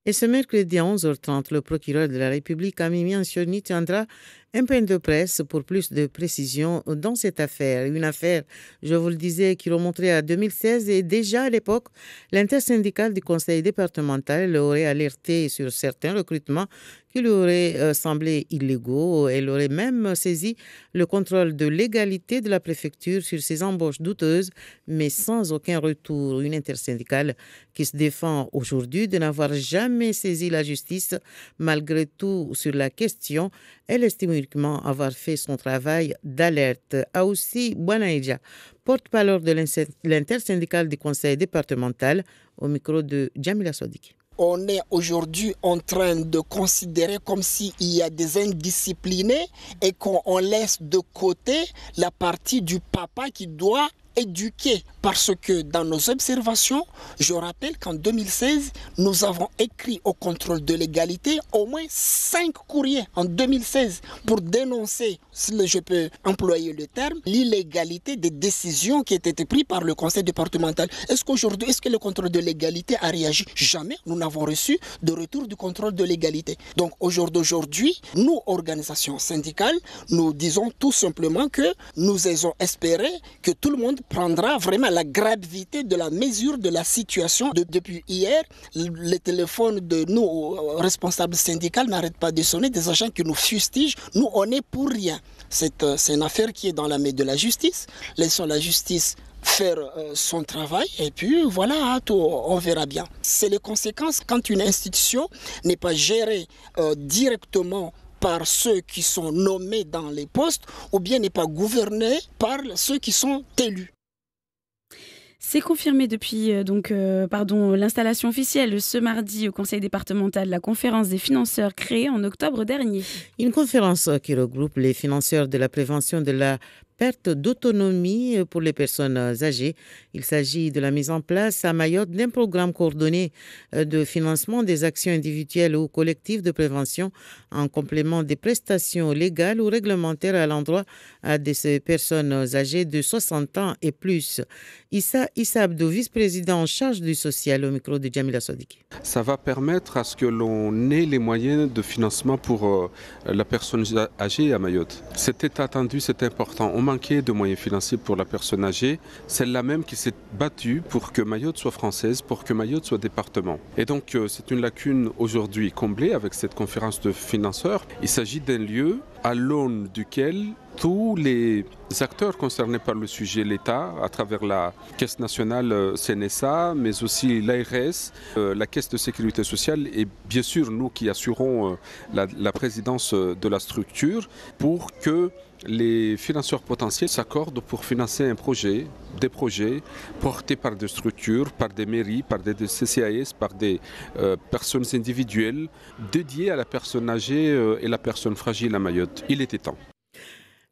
Et ce mercredi à 11h30, le procureur de la République, Mimi Ansioni, tiendra un point de presse pour plus de précisions dans cette affaire. Une affaire, je vous le disais, qui remonterait à 2016 et déjà à l'époque, l'intersyndicale du conseil départemental aurait alerté sur certains recrutements qui lui auraient semblé illégaux. Elle aurait même saisi le contrôle de légalité de la préfecture sur ces embauches douteuses, mais sans aucun retour. Une intersyndicale qui se défend aujourd'hui de n'avoir jamais saisi la justice. Malgré tout, sur la question, elle estime uniquement avoir fait son travail d'alerte. Aoussi Bouanaïdja, porte-parole de l'intersyndicale du conseil départemental, au micro de Jamila Sodiki. On est aujourd'hui en train de considérer comme s'il y a des indisciplinés et qu'on laisse de côté la partie du papa qui doit éduquer. Parce que dans nos observations, je rappelle qu'en 2016, nous avons écrit au contrôle de légalité au moins 5 courriers en 2016 pour dénoncer, si je peux employer le terme, l'illégalité des décisions qui étaient prises par le conseil départemental. Est-ce que le contrôle de légalité a réagi? Jamais. Nous n'avons reçu de retour du contrôle de légalité. Donc aujourd'hui, nous, organisations syndicales, nous disons tout simplement que nous avons espéré que tout le monde prendra vraiment la gravité de la mesure de la situation. Depuis hier, les téléphones de nos responsables syndicaux n'arrêtent pas de sonner, des agents qui nous fustigent. Nous, on est pour rien. C'est une affaire qui est dans la main de la justice. Laissons la justice faire son travail et puis voilà, on verra bien. C'est les conséquences quand une institution n'est pas gérée directement par ceux qui sont nommés dans les postes ou bien n'est pas gouvernée par ceux qui sont élus. C'est confirmé depuis l'installation officielle ce mardi au conseil départemental de la conférence des financeurs créée en octobre dernier. Une conférence qui regroupe les financeurs de la prévention de la perte d'autonomie pour les personnes âgées. Il s'agit de la mise en place à Mayotte d'un programme coordonné de financement des actions individuelles ou collectives de prévention en complément des prestations légales ou réglementaires à l'endroit de ces personnes âgées de 60 ans et plus. Issa Abdou, vice-président en charge du social, au micro de Jamila Sodiki. Ça va permettre à ce que l'on ait les moyens de financement pour la personne âgée à Mayotte. C'était attendu, c'est important. On manquait de moyens financiers pour la personne âgée, celle-là même qui s'est battue pour que Mayotte soit française, pour que Mayotte soit département. Et donc c'est une lacune aujourd'hui comblée avec cette conférence de financeurs. Il s'agit d'un lieu à l'aune duquel tous les acteurs concernés par le sujet, l'État, à travers la Caisse nationale CNSA, mais aussi l'ARS, la Caisse de sécurité sociale et bien sûr nous qui assurons la présidence de la structure pour que les financeurs potentiels s'accordent pour financer un projet, des projets portés par des structures, par des mairies, par des CCAS, par des personnes individuelles dédiées à la personne âgée et la personne fragile à Mayotte. Il était temps.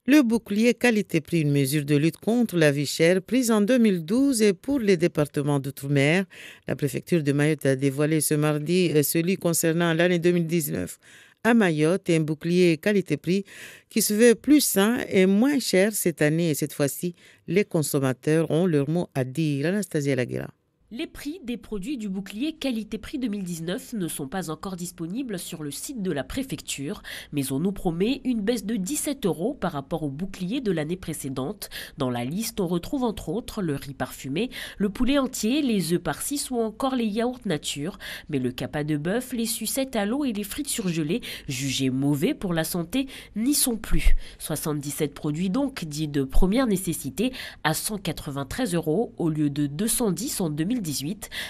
Le bouclier qualité-prix, une mesure de lutte contre la vie chère prise en 2012 et pour les départements d'outre-mer. La préfecture de Mayotte a dévoilé ce mardi celui concernant l'année 2019. À Mayotte, un bouclier qualité-prix qui se veut plus sain et moins cher cette année. Et cette fois-ci, les consommateurs ont leur mot à dire. Anastasia Laguera. Les prix des produits du bouclier qualité-prix 2019 ne sont pas encore disponibles sur le site de la préfecture, mais on nous promet une baisse de 17 € par rapport au bouclier de l'année précédente. Dans la liste, on retrouve entre autres le riz parfumé, le poulet entier, les œufs par 6 ou encore les yaourts nature. Mais le capa de bœuf, les sucettes à l'eau et les frites surgelées, jugés mauvais pour la santé, n'y sont plus. 77 produits donc, dits de première nécessité, à 193 € au lieu de 210 en 2018.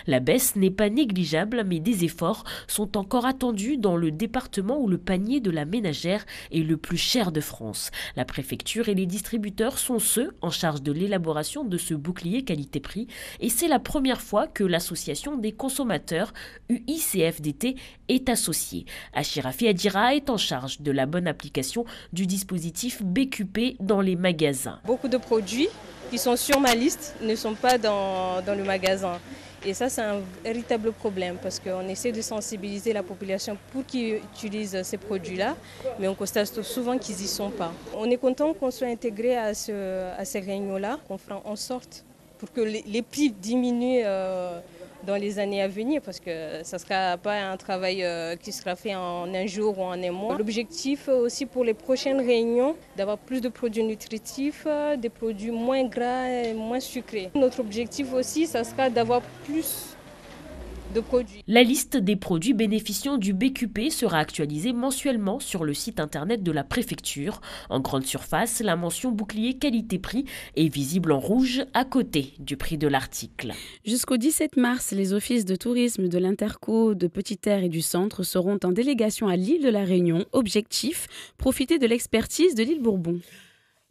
La baisse n'est pas négligeable, mais des efforts sont encore attendus dans le département où le panier de la ménagère est le plus cher de France. La préfecture et les distributeurs sont ceux en charge de l'élaboration de ce bouclier qualité-prix et c'est la première fois que l'association des consommateurs UICFDT est associée. Achirafi Adira est en charge de la bonne application du dispositif BQP dans les magasins. Beaucoup de produits qui sont sur ma liste ne sont pas dans le magasin. Et ça, c'est un véritable problème parce qu'on essaie de sensibiliser la population pour qu'ils utilisent ces produits-là, mais on constate souvent qu'ils n'y sont pas. On est content qu'on soit intégré à ces réunions-là, qu'on fera en sorte pour que les prix diminuent dans les années à venir parce que ça ne sera pas un travail qui sera fait en un jour ou en un mois. L'objectif aussi pour les prochaines réunions, d'avoir plus de produits nutritifs, des produits moins gras et moins sucrés. Notre objectif aussi, ça sera d'avoir plus de produits. La liste des produits bénéficiant du BQP sera actualisée mensuellement sur le site internet de la préfecture. En grande surface, la mention bouclier qualité-prix est visible en rouge à côté du prix de l'article. Jusqu'au 17 mars, les offices de tourisme de l'Interco, de Petite-Terre et du Centre seront en délégation à l'île de la Réunion. Objectif, profiter de l'expertise de l'île Bourbon.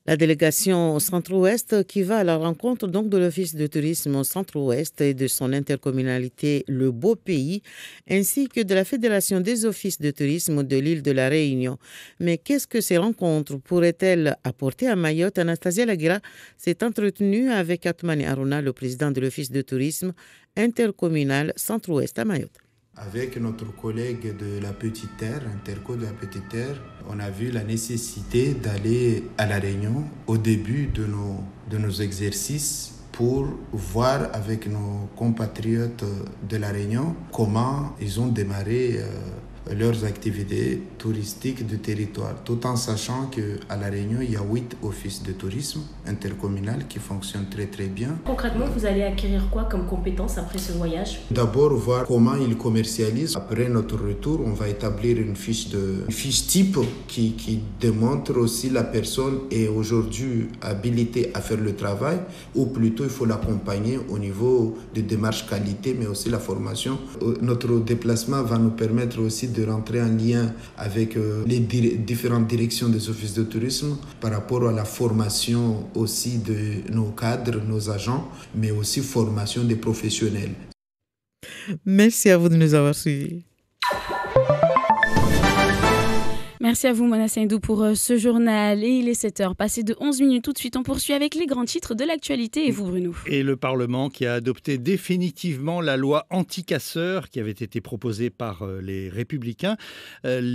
La délégation Centre-Ouest qui va à la rencontre donc de l'Office de tourisme Centre-Ouest et de son intercommunalité Le Beau Pays, ainsi que de la Fédération des offices de tourisme de l'île de la Réunion. Mais qu'est-ce que ces rencontres pourraient-elles apporter à Mayotte? Anastasia Laguira s'est entretenue avec Atmani Aruna, le président de l'Office de tourisme intercommunal Centre-Ouest à Mayotte. Avec notre collègue de la Petite Terre, Interco de la Petite Terre, on a vu la nécessité d'aller à La Réunion au début de nos exercices pour voir avec nos compatriotes de La Réunion comment ils ont démarré leurs activités touristiques du territoire, tout en sachant qu'à La Réunion, il y a 8 offices de tourisme intercommunal qui fonctionnent très très bien. Concrètement, vous allez acquérir quoi comme compétences après ce voyage? D'abord, voir comment ils commercialisent. Après notre retour, on va établir une fiche type qui démontre aussi la personne est aujourd'hui habilitée à faire le travail, ou plutôt il faut l'accompagner au niveau des démarches qualité, mais aussi la formation. Notre déplacement va nous permettre aussi de rentrer en lien avec les différentes directions des offices de tourisme par rapport à la formation aussi de nos cadres, nos agents, mais aussi formation des professionnels. Merci à vous de nous avoir suivis. Merci à vous, Mona Saindou, pour ce journal. Et il est 7h, passé de 11 minutes. Tout de suite, on poursuit avec les grands titres de l'actualité. Et vous, Bruno? Et le Parlement qui a adopté définitivement la loi anti-casseurs qui avait été proposée par les Républicains.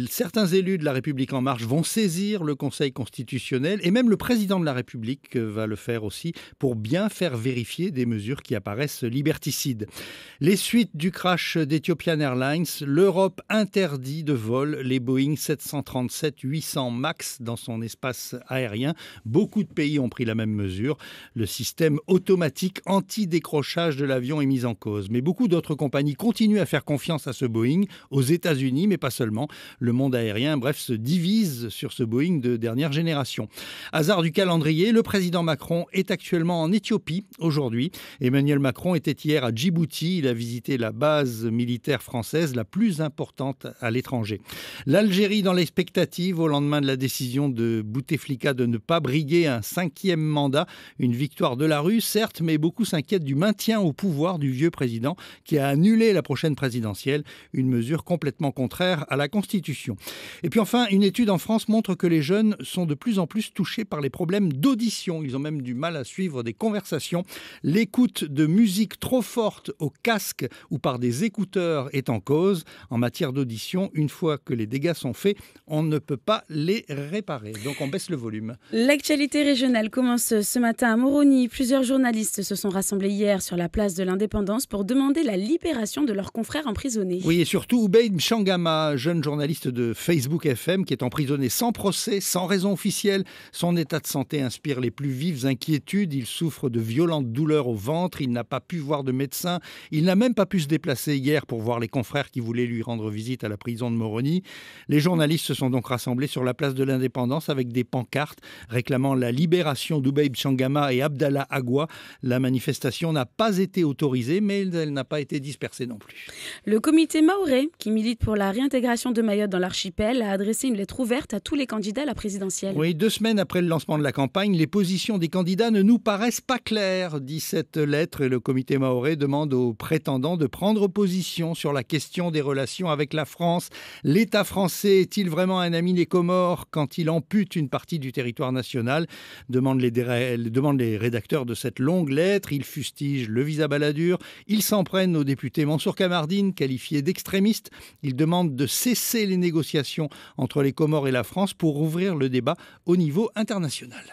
Certains élus de la République En Marche vont saisir le Conseil constitutionnel et même le président de la République va le faire aussi pour bien faire vérifier des mesures qui apparaissent liberticides. Les suites du crash d'Ethiopian Airlines, l'Europe interdit de vol les Boeing 737-800 MAX dans son espace aérien. Beaucoup de pays ont pris la même mesure. Le système automatique anti-décrochage de l'avion est mis en cause. Mais beaucoup d'autres compagnies continuent à faire confiance à ce Boeing, aux États-Unis, mais pas seulement. Le monde aérien, bref, se divise sur ce Boeing de dernière génération. Hasard du calendrier, le président Macron est actuellement en Éthiopie aujourd'hui. Emmanuel Macron était hier à Djibouti. Il a visité la base militaire française la plus importante à l'étranger. L'Algérie dans l'expectative au lendemain de la décision de Bouteflika de ne pas briguer un 5e mandat. Une victoire de la rue, certes, mais beaucoup s'inquiètent du maintien au pouvoir du vieux président qui a annulé la prochaine présidentielle, une mesure complètement contraire à la Constitution. Et puis enfin, une étude en France montre que les jeunes sont de plus en plus touchés par les problèmes d'audition. Ils ont même du mal à suivre des conversations. L'écoute de musique trop forte au casque ou par des écouteurs est en cause. En matière d'audition, une fois que les dégâts sont faits, on ne peut pas les réparer. Donc on baisse le volume. L'actualité régionale commence ce matin à Moroni. Plusieurs journalistes se sont rassemblés hier sur la place de l'Indépendance pour demander la libération de leurs confrères emprisonnés. Oui, et surtout Ubaid Changama, jeune journaliste de Facebook FM qui est emprisonné sans procès, sans raison officielle. Son état de santé inspire les plus vives inquiétudes. Il souffre de violentes douleurs au ventre. Il n'a pas pu voir de médecin. Il n'a même pas pu se déplacer hier pour voir les confrères qui voulaient lui rendre visite à la prison de Moroni. Les journalistes se sont donc rassemblés sur la place de l'Indépendance avec des pancartes réclamant la libération d'Ubaid Changama et Abdallah Agua. La manifestation n'a pas été autorisée, mais elle n'a pas été dispersée non plus. Le comité mahorais, qui milite pour la réintégration de Mayotte dans l'archipel, a adressé une lettre ouverte à tous les candidats à la présidentielle. Oui, 2 semaines après le lancement de la campagne, les positions des candidats ne nous paraissent pas claires, dit cette lettre, et le comité mahorais demande aux prétendants de prendre position sur la question des relations avec la France. L'État français est-il vraiment vraiment un ami les Comores quand il ampute une partie du territoire national, demandent les rédacteurs de cette longue lettre. Ils fustigent le visa Balladur. Ils s'en prennent au député Mansour Kamardine, qualifié d'extrémiste. Ils demandent de cesser les négociations entre les Comores et la France pour ouvrir le débat au niveau international.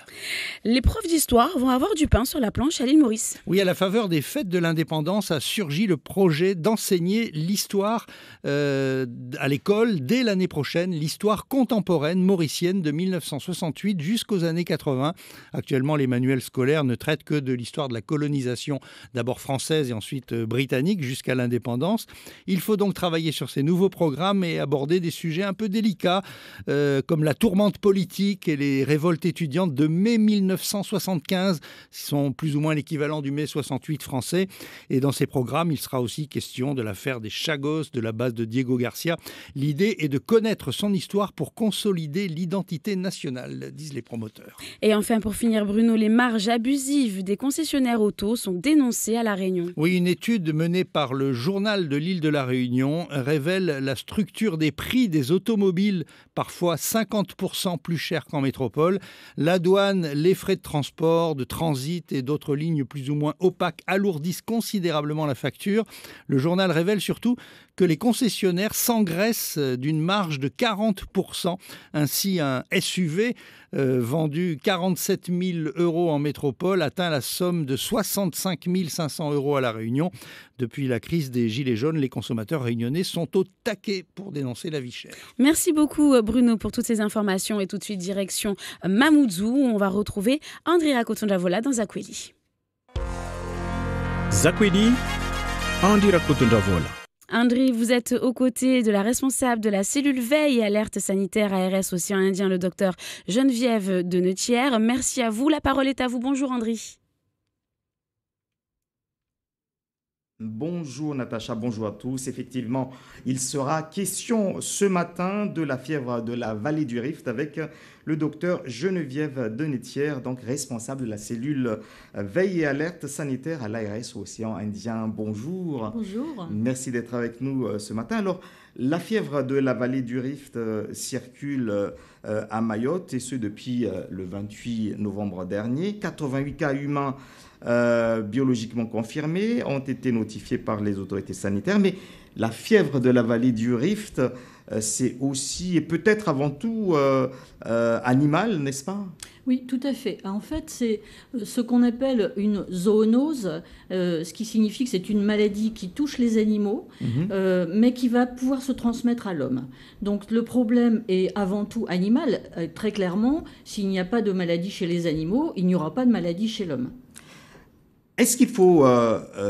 Les profs d'histoire vont avoir du pain sur la planche à l'île Maurice. Oui, à la faveur des fêtes de l'indépendance a surgi le projet d'enseigner l'histoire à l'école dès l'année prochaine, l'histoire contemporaine mauricienne de 1968 jusqu'aux années 80. Actuellement, les manuels scolaires ne traitent que de l'histoire de la colonisation, d'abord française et ensuite britannique, jusqu'à l'indépendance. Il faut donc travailler sur ces nouveaux programmes et aborder des sujets un peu délicats, comme la tourmente politique et les révoltes étudiantes de mai 1975, qui sont plus ou moins l'équivalent du mai 68 français. Et dans ces programmes, il sera aussi question de l'affaire des Chagos, de la base de Diego Garcia. L'idée est de connaître son histoire pour consolider l'identité nationale, disent les promoteurs. Et enfin, pour finir, Bruno, les marges abusives des concessionnaires auto sont dénoncées à La Réunion. Oui, une étude menée par le journal de l'île de La Réunion révèle la structure des prix des automobiles, parfois 50% plus chers qu'en métropole. La douane, les frais de transport, de transit et d'autres lignes plus ou moins opaques alourdissent considérablement la facture. Le journal révèle surtout que les concessionnaires s'engraissent d'une marge de 40%. Ainsi, un SUV vendu 47 000 € en métropole atteint la somme de 65 500 € à La Réunion. Depuis la crise des Gilets jaunes, les consommateurs réunionnais sont au taquet pour dénoncer la vie chère. Merci beaucoup Bruno pour toutes ces informations et tout de suite direction Mamoudzou où on va retrouver André Rakotondravola dans Zakweli. Zakweli, André Rakotondravola. André, vous êtes aux côtés de la responsable de la cellule veille et alerte sanitaire ARS Océan Indien, le docteur Geneviève Denetière. Merci à vous. La parole est à vous. Bonjour André. Bonjour Natacha, bonjour à tous. Effectivement, il sera question ce matin de la fièvre de la vallée du Rift avec le docteur Geneviève Denetière, donc responsable de la cellule veille et alerte sanitaire à l'ARS Océan Indien. Bonjour. Bonjour. Merci d'être avec nous ce matin. Alors, la fièvre de la vallée du Rift circule à Mayotte et ce depuis le 28 novembre dernier. 88 cas humains biologiquement confirmés ont été notifiés par les autorités sanitaires, mais la fièvre de la vallée du Rift, c'est aussi et peut-être avant tout animal, n'est-ce pas ? Oui, tout à fait. En fait, c'est ce qu'on appelle une zoonose, ce qui signifie que c'est une maladie qui touche les animaux, mais qui va pouvoir se transmettre à l'homme. Donc le problème est avant tout animal. Très clairement, s'il n'y a pas de maladie chez les animaux, il n'y aura pas de maladie chez l'homme. Est-ce qu'il faut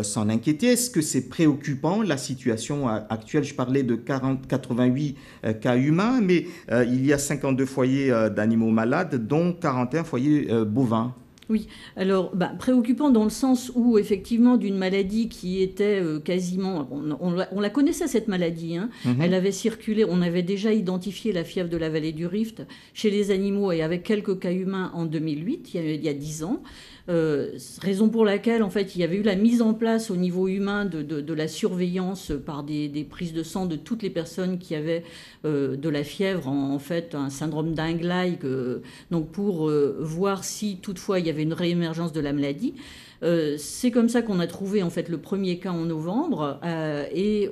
s'en inquiéter? Est-ce que c'est préoccupant, la situation actuelle? Je parlais de 88 cas humains, mais il y a 52 foyers d'animaux malades, dont 41 foyers bovins. Oui, alors préoccupant dans le sens où effectivement d'une maladie qui était quasiment, on la connaissait cette maladie, hein. Elle avait circulé, on avait déjà identifié la fièvre de la vallée du Rift chez les animaux et avec quelques cas humains en 2008, il y a 10 ans. Raison pour laquelle en fait il y avait eu la mise en place au niveau humain de la surveillance par des prises de sang de toutes les personnes qui avaient de la fièvre, en fait un syndrome d'Engleig, donc pour voir si toutefois il y avait une réémergence de la maladie. C'est comme ça qu'on a trouvé en fait le premier cas en novembre et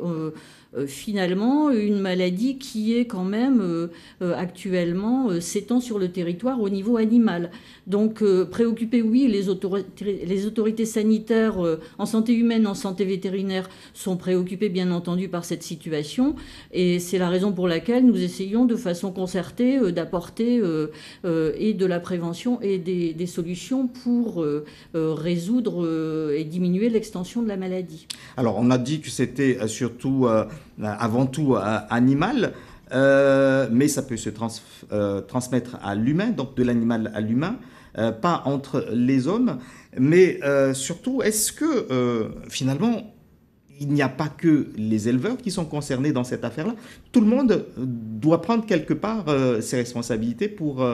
finalement une maladie qui est quand même actuellement s'étend sur le territoire au niveau animal. Donc préoccupés, oui, les autorités sanitaires en santé humaine, en santé vétérinaire sont préoccupées bien entendu par cette situation et c'est la raison pour laquelle nous essayons de façon concertée d'apporter et de la prévention et des solutions pour résoudre et diminuer l'extension de la maladie. Alors on a dit que c'était surtout avant tout animal, mais ça peut se transmettre à l'humain, donc de l'animal à l'humain, pas entre les hommes. Mais surtout, est-ce que finalement, il n'y a pas que les éleveurs qui sont concernés dans cette affaire-là? Tout le monde doit prendre quelque part ses responsabilités pour,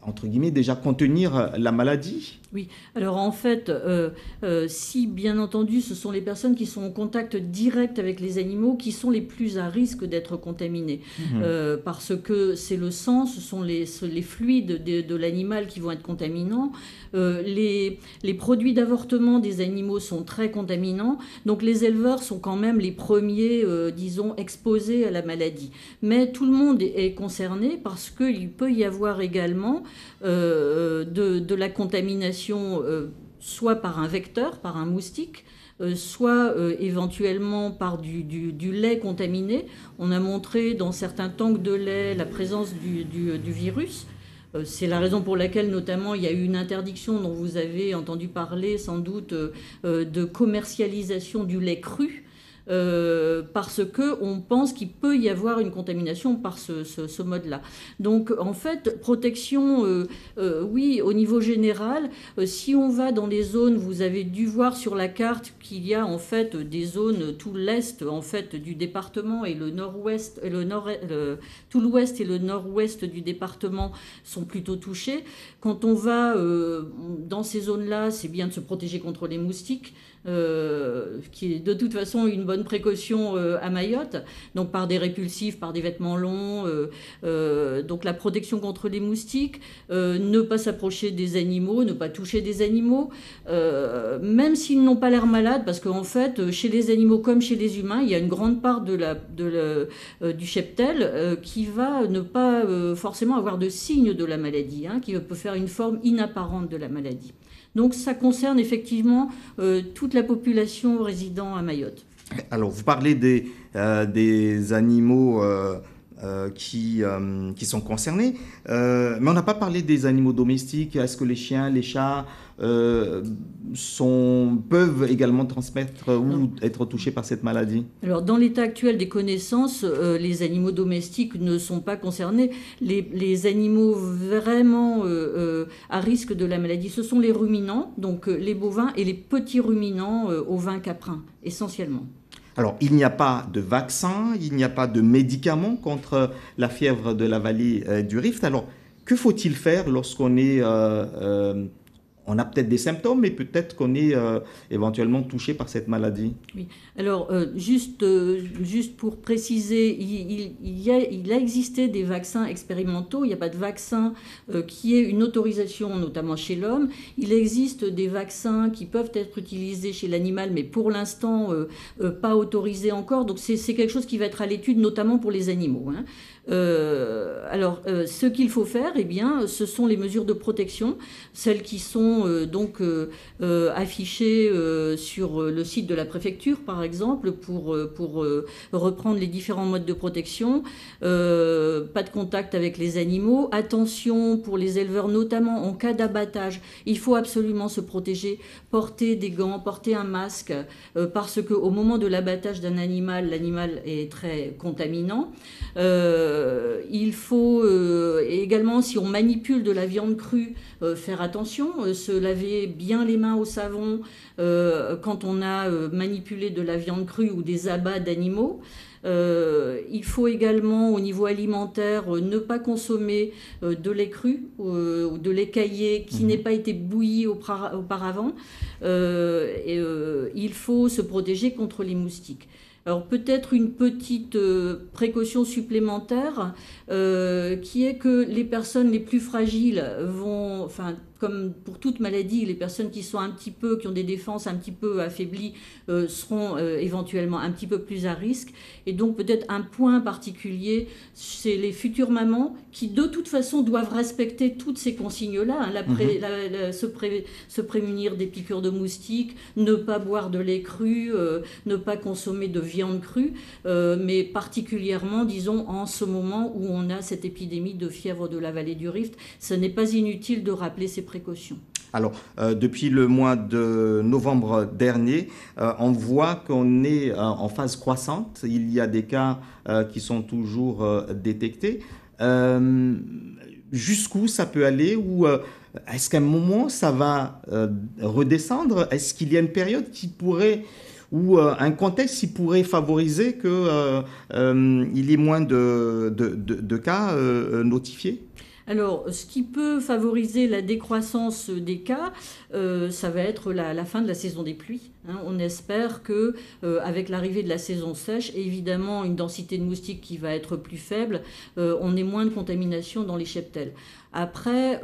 entre guillemets, déjà contenir la maladie? Oui, alors en fait, si bien entendu ce sont les personnes qui sont en contact direct avec les animaux qui sont les plus à risque d'être contaminées, parce que c'est le sang, ce sont les fluides de l'animal qui vont être contaminants. Les produits d'avortement des animaux sont très contaminants, donc les éleveurs sont quand même les premiers, disons, exposés à la maladie. Mais tout le monde est concerné parce qu'il peut y avoir également de la contamination soit par un vecteur, par un moustique, soit éventuellement par du lait contaminé. On a montré dans certains tanks de lait la présence du virus. C'est la raison pour laquelle, notamment, il y a eu une interdiction dont vous avez entendu parler, sans doute, de commercialisation du lait cru. Parce qu'on pense qu'il peut y avoir une contamination par ce mode-là. Donc, en fait, protection, oui, au niveau général. Si on va dans les zones, vous avez dû voir sur la carte qu'il y a en fait des zones, tout l'est en fait du département et le nord-ouest, tout l'ouest et le nord-ouest du département sont plutôt touchés. Quand on va dans ces zones-là, c'est bien de se protéger contre les moustiques. Qui est de toute façon une bonne précaution à Mayotte, donc par des répulsifs, par des vêtements longs, donc la protection contre les moustiques, ne pas s'approcher des animaux, ne pas toucher des animaux, même s'ils n'ont pas l'air malades, parce qu'en fait, chez les animaux comme chez les humains, il y a une grande part du cheptel qui va ne pas forcément avoir de signes de la maladie, qui peut faire une forme inapparente de la maladie. Donc ça concerne effectivement toute la population résidant à Mayotte. Alors vous parlez des animaux qui sont concernés, mais on n'a pas parlé des animaux domestiques. Est-ce que les chiens, les chats peuvent également transmettre ou être touchés par cette maladie? Alors, dans l'état actuel des connaissances, les animaux domestiques ne sont pas concernés. Les animaux vraiment à risque de la maladie, ce sont les ruminants, donc les bovins et les petits ruminants ovins caprins, essentiellement. Alors, il n'y a pas de vaccin, il n'y a pas de médicaments contre la fièvre de la vallée du Rift. Alors, que faut-il faire lorsqu'on est... on a peut-être des symptômes, mais peut-être qu'on est éventuellement touché par cette maladie. Oui. Alors, juste pour préciser, il a existé des vaccins expérimentaux. Il n'y a pas de vaccin qui ait une autorisation, notamment chez l'homme. Il existe des vaccins qui peuvent être utilisés chez l'animal, mais pour l'instant, pas autorisés encore. Donc, c'est quelque chose qui va être à l'étude, notamment pour les animaux. Alors, ce qu'il faut faire, eh bien, ce sont les mesures de protection, celles qui sont affichées sur le site de la préfecture, par exemple, pour reprendre les différents modes de protection. Pas de contact avec les animaux. Attention pour les éleveurs, notamment en cas d'abattage. Il faut absolument se protéger, porter des gants, porter un masque, parce qu'au moment de l'abattage d'un animal, l'animal est très contaminant. Il faut également, si on manipule de la viande crue, faire attention, se laver bien les mains au savon quand on a manipulé de la viande crue ou des abats d'animaux. Il faut également, au niveau alimentaire, ne pas consommer de lait cru ou de lait caillé qui n'ait pas été bouilli auparavant. Il faut se protéger contre les moustiques. Alors peut-être une petite précaution supplémentaire qui est que les personnes les plus fragiles vont, enfin comme pour toute maladie, les personnes qui ont des défenses un petit peu affaiblies seront éventuellement un petit peu plus à risque. Et donc peut-être un point particulier, c'est les futures mamans qui de toute façon doivent respecter toutes ces consignes-là, se prémunir des piqûres de moustiques, ne pas boire de lait cru, ne pas consommer de viande crue, mais particulièrement, disons, en ce moment où on a cette épidémie de fièvre de la vallée du Rift, ce n'est pas inutile de rappeler ces précautions. Alors, depuis le mois de novembre dernier, on voit qu'on est en phase croissante. Il y a des cas qui sont toujours détectés. Jusqu'où ça peut aller ou est-ce qu'à un moment ça va redescendre? Est-ce qu'il y a une période qui pourrait ou un contexte qui pourrait favoriser qu'il y ait moins de cas notifiés? Alors, ce qui peut favoriser la décroissance des cas, ça va être la fin de la saison des pluies. On espère que, avec l'arrivée de la saison sèche, et évidemment une densité de moustiques qui va être plus faible, on ait moins de contamination dans les cheptels. Après,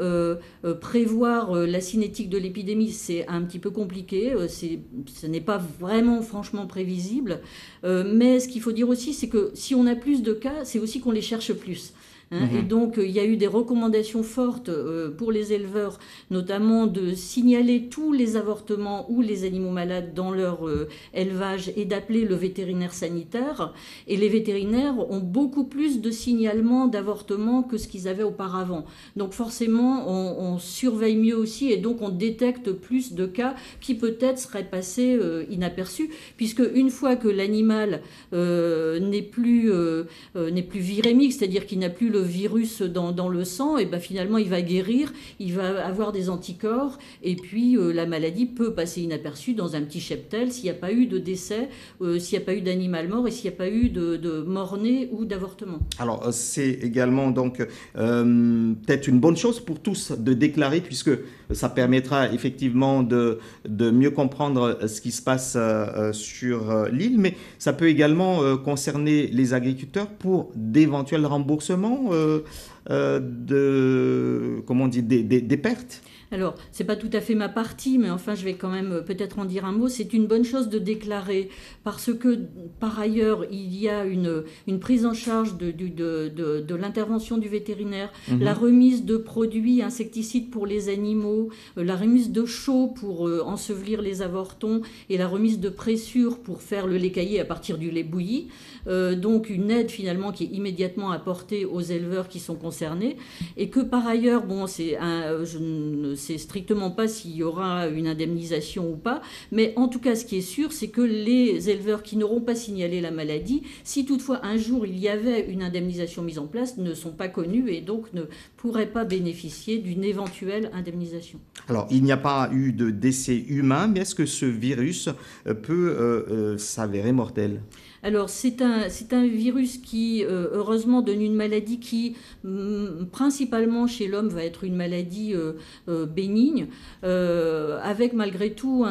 prévoir la cinétique de l'épidémie, c'est un petit peu compliqué. Ce n'est pas vraiment franchement prévisible. Mais ce qu'il faut dire aussi, c'est que si on a plus de cas, c'est aussi qu'on les cherche plus. Et donc, il y a eu des recommandations fortes pour les éleveurs, notamment de signaler tous les avortements ou les animaux malades dans leur élevage et d'appeler le vétérinaire sanitaire. Et les vétérinaires ont beaucoup plus de signalements d'avortements que ce qu'ils avaient auparavant. Donc, forcément, on surveille mieux aussi et donc on détecte plus de cas qui peut-être seraient passés inaperçus, puisque une fois que l'animal n'est plus virémique, c'est-à-dire qu'il n'a plus le virus dans le sang, et ben finalement il va guérir, il va avoir des anticorps, et puis la maladie peut passer inaperçue dans un petit cheptel s'il n'y a pas eu de décès, s'il n'y a pas eu d'animal mort et s'il n'y a pas eu de mort-né ou d'avortement. Alors c'est également donc peut-être une bonne chose pour tous de déclarer, puisque ça permettra effectivement de mieux comprendre ce qui se passe sur l'île, mais ça peut également concerner les agriculteurs pour d'éventuels remboursements des pertes. Alors, ce n'est pas tout à fait ma partie, mais enfin, je vais quand même peut-être en dire un mot. C'est une bonne chose de déclarer, parce que, par ailleurs, il y a une prise en charge de l'intervention du vétérinaire, la remise de produits insecticides pour les animaux, la remise de chaux pour ensevelir les avortons et la remise de pressure pour faire le lait caillé à partir du lait bouilli. Donc, une aide, finalement, qui est immédiatement apportée aux éleveurs qui sont concernés. Et que, par ailleurs, bon, je ne sais strictement pas s'il y aura une indemnisation ou pas, mais en tout cas ce qui est sûr, c'est que les éleveurs qui n'auront pas signalé la maladie, si toutefois un jour il y avait une indemnisation mise en place, ne sont pas connus et donc ne pourraient pas bénéficier d'une éventuelle indemnisation. Alors il n'y a pas eu de décès humain, mais est-ce que ce virus peut s'avérer mortel ? Alors, c'est un virus qui, heureusement, donne une maladie qui, principalement chez l'homme, va être une maladie bénigne, avec malgré tout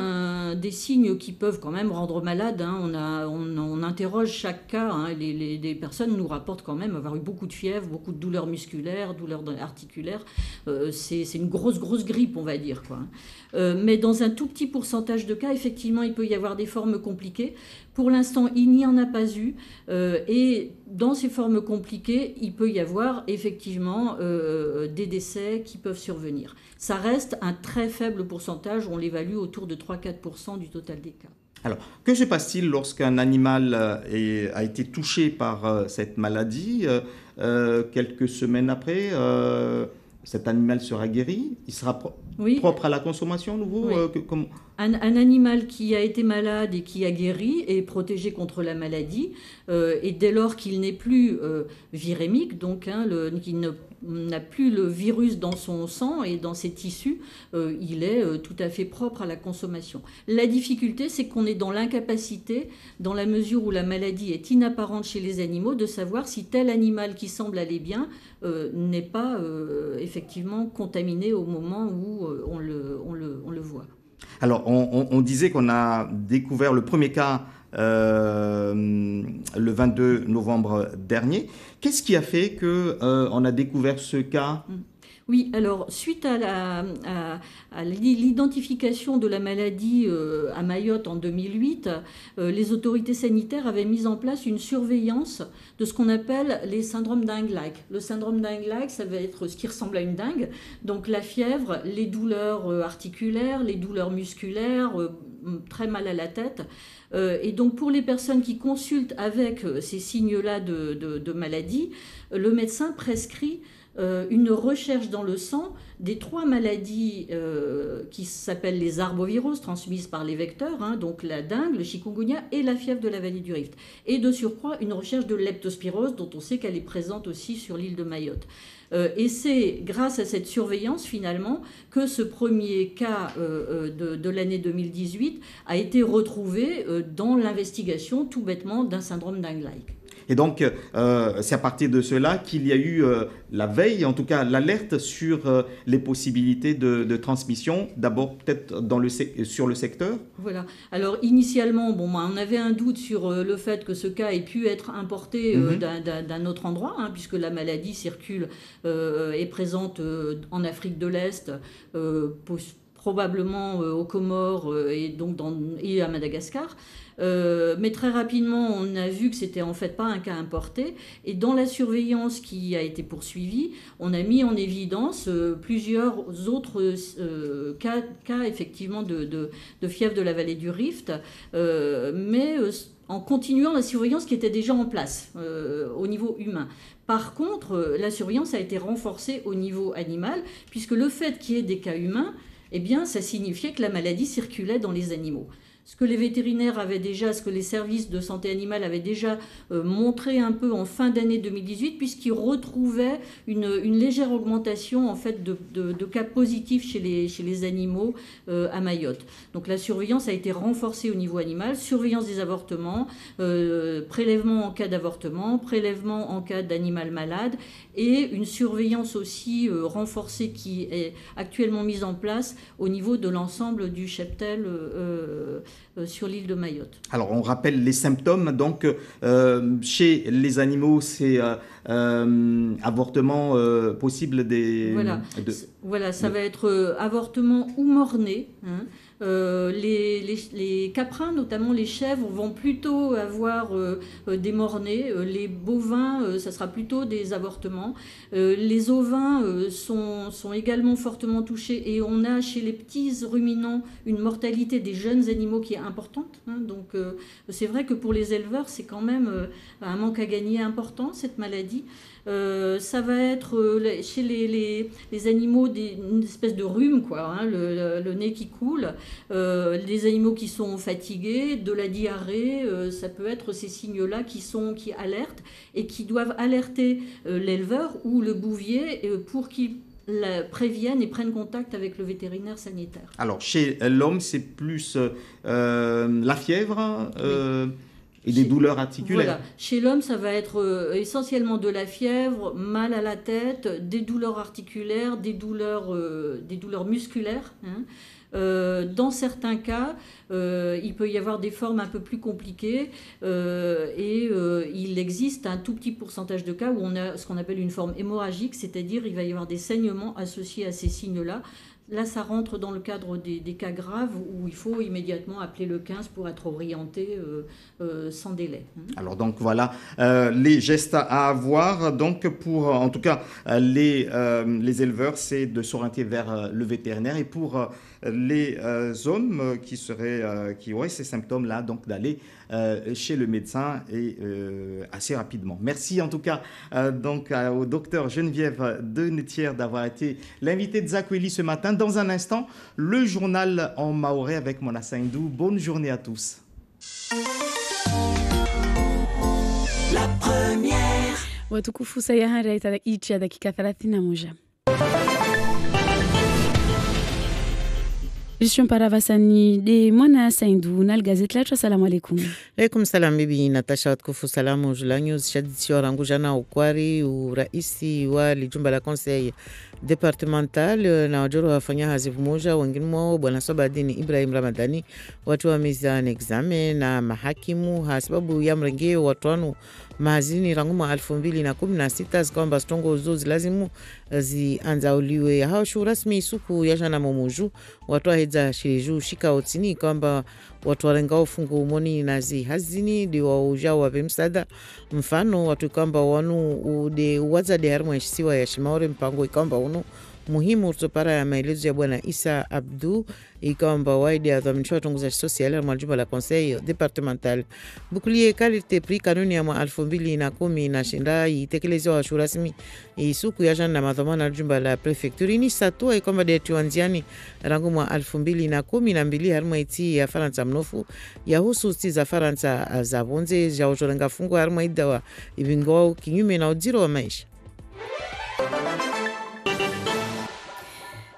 des signes qui peuvent quand même rendre malade. On interroge chaque cas. Les personnes nous rapportent quand même avoir eu beaucoup de fièvre, beaucoup de douleurs musculaires, douleurs articulaires. C'est une grosse grippe, on va dire, quoi. Mais dans un tout petit pourcentage de cas, effectivement, il peut y avoir des formes compliquées. Pour l'instant, il n'y en a pas eu. Et dans ces formes compliquées, il peut y avoir effectivement des décès qui peuvent survenir. Ça reste un très faible pourcentage. On l'évalue autour de 3-4% du total des cas. Alors, que se passe-t-il lorsqu'un animal a été touché par cette maladie quelques semaines après cet animal sera guéri, il sera propre à la consommation nouveau. Un animal qui a été malade et qui a guéri est protégé contre la maladie et dès lors qu'il n'est plus virémique, donc qu'il n'a plus le virus dans son sang et dans ses tissus, il est tout à fait propre à la consommation. La difficulté, c'est qu'on est dans l'incapacité, dans la mesure où la maladie est inapparente chez les animaux, de savoir si tel animal qui semble aller bien n'est pas effectivement contaminé au moment où on le voit. Alors, on disait qu'on a découvert le premier cas le 22 novembre dernier. Qu'est-ce qui a fait qu'on a découvert ce cas ? Oui, alors suite à l'identification de la maladie à Mayotte en 2008, les autorités sanitaires avaient mis en place une surveillance de ce qu'on appelle les syndromes dengue-like. Le syndrome dengue-like, ça va être ce qui ressemble à une dengue, donc la fièvre, les douleurs articulaires, les douleurs musculaires, très mal à la tête. Et donc pour les personnes qui consultent avec ces signes-là de maladie, le médecin prescrit une recherche dans le sang des 3 maladies qui s'appellent les arboviroses transmises par les vecteurs, donc la dengue, le chikungunya et la fièvre de la vallée du Rift. Et de surcroît, une recherche de leptospirose dont on sait qu'elle est présente aussi sur l'île de Mayotte. Et c'est grâce à cette surveillance, finalement, que ce premier cas de l'année 2018 a été retrouvé dans l'investigation, tout bêtement, d'un syndrome dengue-like. Et donc, c'est à partir de cela qu'il y a eu la veille, en tout cas l'alerte sur les possibilités de transmission, d'abord peut-être sur le secteur. Voilà. Alors initialement, on avait un doute sur le fait que ce cas ait pu être importé d'un autre endroit, puisque la maladie circule, est présente en Afrique de l'Est, probablement aux Comores et à Madagascar. Mais très rapidement, on a vu que c'était en fait pas un cas importé. Et dans la surveillance qui a été poursuivie, on a mis en évidence plusieurs autres cas effectivement de fièvre de la vallée du Rift, mais en continuant la surveillance qui était déjà en place au niveau humain. Par contre, la surveillance a été renforcée au niveau animal, puisque le fait qu'il y ait des cas humains, eh bien, ça signifiait que la maladie circulait dans les animaux. Ce que les vétérinaires avaient déjà, ce que les services de santé animale avaient déjà montré un peu en fin d'année 2018, puisqu'ils retrouvaient une légère augmentation en fait de cas positifs chez les animaux à Mayotte. Donc la surveillance a été renforcée au niveau animal, surveillance des avortements, prélèvement en cas d'avortement, prélèvement en cas d'animal malade, et une surveillance aussi renforcée qui est actuellement mise en place au niveau de l'ensemble du cheptel sur l'île de Mayotte. Alors on rappelle les symptômes, donc chez les animaux c'est avortement possible des... Voilà, ça va être avortement ou mort-né. Les caprins, notamment les chèvres, vont plutôt avoir des morts-nés. Les bovins, ça sera plutôt des avortements. Les ovins sont également fortement touchés, et on a chez les petits ruminants une mortalité des jeunes animaux qui est importante. Donc c'est vrai que pour les éleveurs, c'est quand même un manque à gagner important, cette maladie. Ça va être chez les animaux une espèce de rhume, le nez qui coule, les animaux qui sont fatigués, de la diarrhée, ça peut être ces signes-là qui alertent et qui doivent alerter l'éleveur ou le bouvier pour qu'il préviennent et prennent contact avec le vétérinaire sanitaire. Alors chez l'homme, c'est plus la fièvre et des douleurs articulaires. Voilà. Chez l'homme, ça va être essentiellement de la fièvre, mal à la tête, des douleurs articulaires, des douleurs musculaires. Dans certains cas, il peut y avoir des formes un peu plus compliquées et il existe un tout petit pourcentage de cas où on a ce qu'on appelle une forme hémorragique, c'est-à-dire il va y avoir des saignements associés à ces signes-là. Là, ça rentre dans le cadre des cas graves où il faut immédiatement appeler le 15 pour être orienté sans délai. Alors donc voilà les gestes à avoir. Donc pour en tout cas les éleveurs, c'est de s'orienter vers le vétérinaire, et pour les hommes qui auraient ces symptômes-là, donc d'aller chez le médecin et assez rapidement. Merci en tout cas donc au docteur Geneviève Denetière d'avoir été l'invité de Zakweli ce matin. Dans un instant, le journal en maoré avec Mona Saindou. Bonne journée à tous. La première. Watukufu sayahari ichi ya dakika 31. Jishon Paravasani de Mona Saindou na gazeti letu. Assalamu alaikum. Alaikum salam bibi Natasha, watukufu salamu julanyo zishadisiwa rangu jana ukwari uraisi wa lijumba la conseil departemental na wajoro wafanya hazifu moja wengine mwao bwana Sobadini Ibrahim Ramadani watu wa mizani examen na mahakimu hasababu ya mrengeo watu wanu mahazini ranguma 2016 zikwamba stongo zozi lazimu zianzauliwe hao shu rasmi suku ya jana momuju watu wa heza shiriju shika otini kwamba watu warengao fungu umoni nazi hazini diwa ujao wa vimsada mfano watu kwamba wanu ude uwaza de harmu yashisiwa ya shimaore mpango ikwamba unu muhimu utopara ya maelezo ya bwana Isa Abdu ikwamba waidi ya dhaminisho watunguza sosiali wa jumba la conseil departemental bukulie kalite pri kanuni ya mwa 2010 na shinda itekelezi wa shu rasmi isuku ya jana na madhamana jumba la prefecture ni satua ikwamba de tuanziani rangu mwa 2012 harma iti ya Faransa mnofu ya husu usti za Faransa za bonze za ujorenga fungu harma idawa ibingwao kinyume na udiro wa maisha.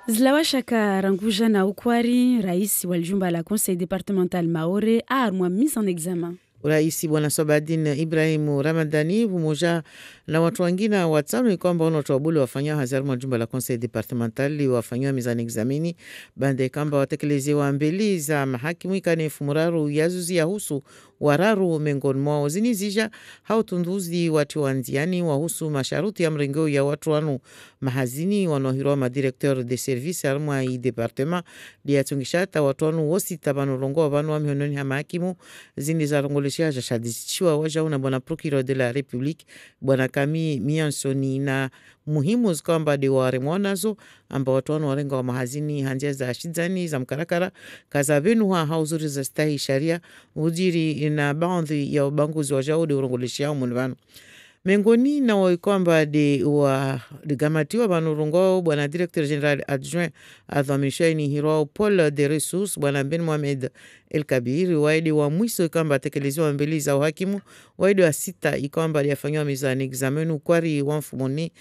Zlawashaka Ranguja na ukwari rais wa jumba la conseil départemental maoré a armwa mise en examen. Rais Bwana Sobadin Ibrahim Ramadani pamoja na watu wengine watano ni kwamba wanatobuli wafanyao hazari mwa jumba la Conseil Departemental wafanyao mizani examini bande kamba watekelezewa mbili za mahakimu ikanefu muraru yazuzi ya husu wararu mengoni mwao zinizija hautunduzi watu wanziani wahusu masharuti ya mrengo ya watu wanu mahazini wanohirwa madirekteur de service almwa i departement liatungishata watu wanu wosi tabano rongo wabanu wa mihononi hama hakimu zini za rongoleshia jashadishiwa waja na bwana procureur de la République bwana Kami Miansoni na muhimu zikamba de waremwa nazo amba watu wanu warenga wa mahazini hanjia za shizani za mkarakara kazabenu hauzuri za stahi sharia ujiri na baadhi ya ubanguzi wa jaudi urongoleshia umunivano mengoni na wakwamba de gamatiwa banurungo bwana directeur general adjoint adhamishani hiro Paul de Ressources bwana Ben Mohamed El Kabir waidi wa mwiso kamba tekeleziwa mbili za uhakimu waidi wa sita ikamba yafanywa mizani examenu kwari wa mfumoni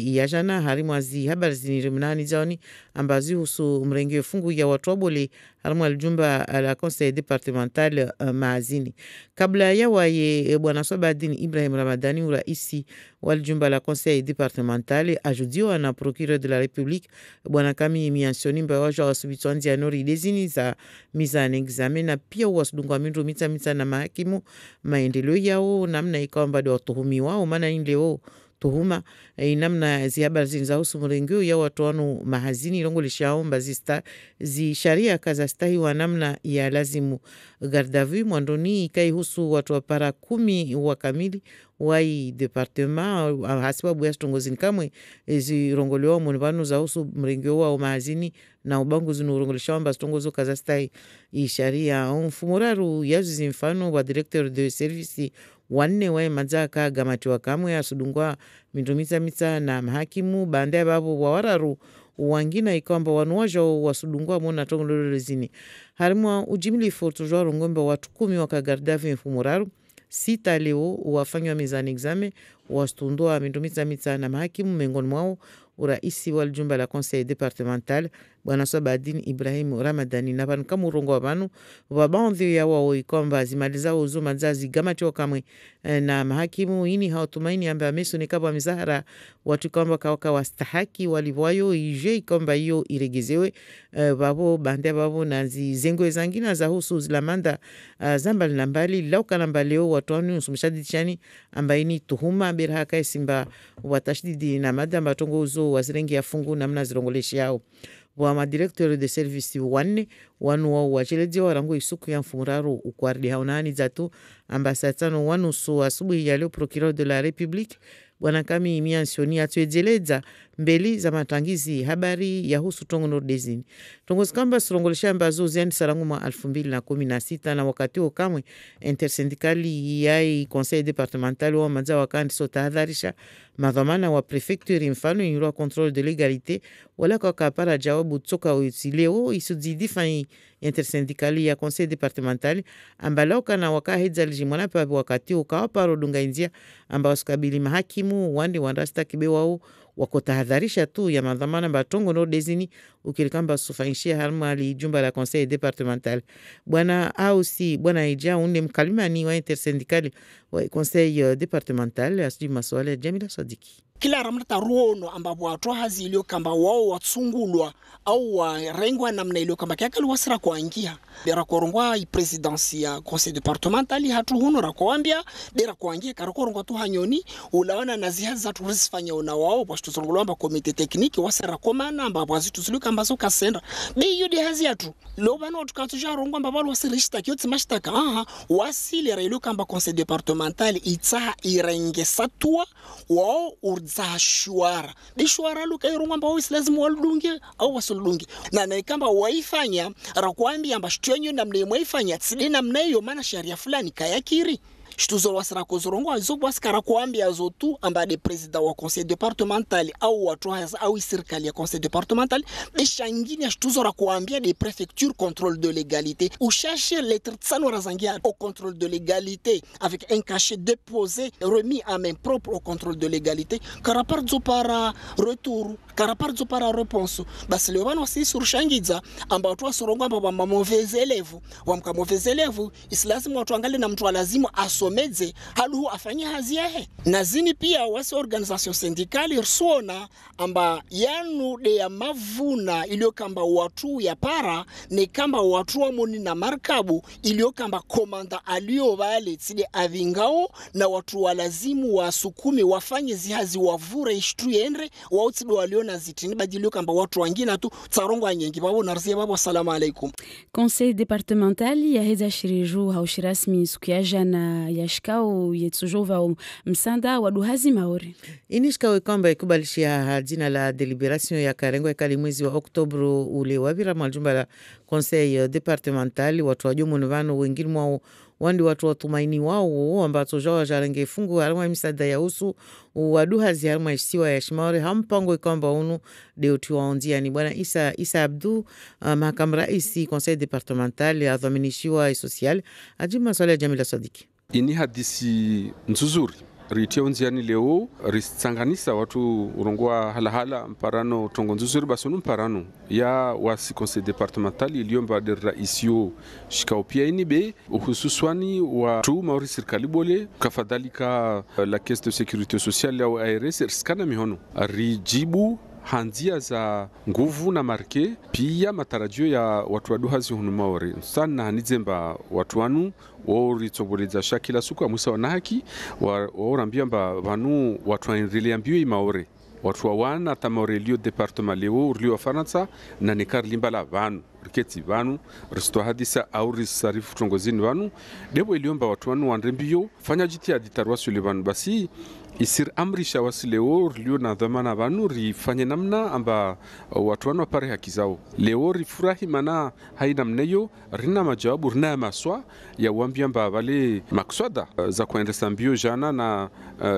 yajana harimwazi habari zinirimunani zaoni ambazi husu mrengio fungu ya watoboli harimu aljumba la Conseil Departemental maazini kabla ya waye bwana Sobadin Ibrahim Ramadani uraisi waljumba la Conseil Departemental ajudiwa na procureur de la République bwana Kami Miansoni mba waja wasubitwanzi ya nori dezini za mizani examen na pia wasudungwa mindu mita na mahakimu maendeleo yao namna ikamba de watuhumi wao maana indeo tuhuma namna zihabari zinzahusu mrengio ya watu wanu mahazini rongoleshao mbazista zi sharia kazastahi wa namna ya lazimu gardavu mwandoni ikai husu watu wa para 10 wa kamili wai departement hasibabu ya stongozi kamwe zi rongolewa munibanu za husu mrengio wa mahazini na ubangu zinu rongoleshao mbastongozo kazastahi isharia mfumuraru yazu zimfano wa directeur de service wanne wae mazaka gamati wa kamwe asudungwa mindomita na mahakimu bande babo wawararu wangina ikamba wanuwaja wasudungwa mona tongololezini harimwa ujimili fortujwa rungombe watu 10 wakagardavi mfumuraru 6 leo wafanywa mizani exame wastundua mindomita na mahakimu mengoni mwao uraisi wa jumba la Conseil Departemental bwana Sobadin Ibrahim Ramadani na banu kama urongo wa banu wabandhi ya wao ikomba zimaliza uzo mazazi gamati wa kamwe na mahakimu ini hautumaini amba ameso nikaba mizahara watu kamba kawaka wastahaki walivwayo ije ikomba iyo iregezewe babo bande babo na zengwe zangina za husu zilamanda zambali na mbali lauka na mbaleo watu wanu usumshadichani amba ini tuhuma birhaka isimba watashdidi na madamba tongo uzo wazirengi ya fungu na mna zirongoleshi yao wa madirektori de service wanne wanu wao wacheleji warangu isuku ya mfumuraru ukwardi haunani zatu ambasatano wanu su asubuhi ya leo procureur de la République bwana Kami Miansoni atuejeleza mbeli za matangizi habari ya husu tongo nordezini. Tongo skamba surongolesha mbazo ziandi sarangu mwa 2016 na wakati ukamwe intersindikali yai Conseil Departemental wa maza wakandi sota hadharisha madhamana wa prefecture mfano yurua contrôle de l'égalité wala kwa kapara jawabu tsoka uitileo isudidi fanyi intersindikali ya Conseil Departemental ambalauka na wakahedza lijimwana pa wakati ukawaparo dunga inzia amba waskabili mahakimu wande wandasta kibewao wakotahadharisha tu ya madhamana batongo no dezini ukilikamba sufainshia halmali jumba la Conseil Departemental bwana ausi bwana ija unde mkalimani wa intersindikali wa Conseil Departemental asijui maswala Jamila Sadiki kila ramata ruono ambapo watu hazi ilio kamba wao watsungulwa au warengwa namna ilio kamba kiakali wasira kuangia dera korongwa i presidency ya Conseil Departemental hatu huno rakoambia dera kuangia karakorongwa tu hanyoni ulawana nazihazi za turizifanya una wao pashtu zongulwa amba komite tekniki wasira komana ambapo wazitu ziliu kamba so kasenda beyo de hazi yatu lobano watu katuja rongwa ambapo wasirishita kiyoti mashtaka wasili ilio kamba Conseil Departemental itaha irenge satua wao za shwara di shwara luka irunga mba wisi lazima waludunge au wasuludunge na ikamba waifanya rakuambi amba shtuenyo namna waifanya tsidi namna hiyo maana sharia fulani kayakiri shtuzo wasira kozorongo azobu wasikara kuambia zotu ambade president wa conseil départemental au watu au serikali ya conseil départemental beshangini shtuzo ra kuambia des préfectures contrôle de légalité ou chercher lettre tsano razangia au contrôle de légalité avec un cachet déposé remis à main propre au contrôle de légalité karaparzo para retour karaparzo para réponse basi le wana si sur shangiza amba watu wasorongo amba mauvais élèves wamka mauvais élèves islazimu watu angalie na mtu lazima asomeze haluhu afanye hazi yake nazini pia wasi organisation syndicale irsona amba yanu de ya mavuna iliyo kamba watu ya para ni kamba watu wa moni na markabu iliyo kamba komanda alio wale tside avingao na watu walazimu wasukumi wafanye zihazi wavure ishtu yendre wautsido waliona zitini badilio kamba watu wangina tu tsarongo anyengi babo narzie babo assalamu alaikum. Conseil départemental yaheza shiriju haushirasmi sukiaja na yashikao yetsujova msanda waduhazi maori inishikawe kwamba ikubalishia jina la deliberation ya Karengo ekali mwezi wa Oktobro ule wabira maljumba la Conseil départemental watu wajumu vanu wengine mwao wandi watu watumaini wao ambato jawa jarenge fungu harma misada ya usu waduhazi harma isiwa ya shimaori hampango kwamba unu deutu waondia ni bwana Isa Abdu mahakama raisi Conseil départemental ya dhaminishiwa social ajima swala Jamila Sadiki. Ini hadisi nzuzuri ritio nziani leo risanganisa watu urongwa halahala mparano tongo nzuzuri basonu mparano ya wasi conseil départemental iliomba de raisio shikaopia inibe uhususwani wa tu maori serikali bole kafadhalika la caisse de sécurité sociale au ARS riskana mihono rijibu hanzia za nguvu na marke pia matarajio ya watu waduhazi hunu maori sana hanizemba watu wanu wori tsoboleza shakila suku amusa wana haki warambia mba vanu watu waendelea mbio maori watu wana tamaorelio departement leo urlio Faransa na nekar limbala vanu riketi vanu risto hadisa au risarifu tongozini vanu debo iliomba watu wanu wanrembio fanya jitihadi tarwasu le vanu basi isir amrisha wasileo leo na dhamana vanu rifanye namna amba watu wanu wapare haki zao leo rifurahi mana haina mneyo rina majawabu rina maswa ya wambia mba vale makswada za kuendesa mbio jana na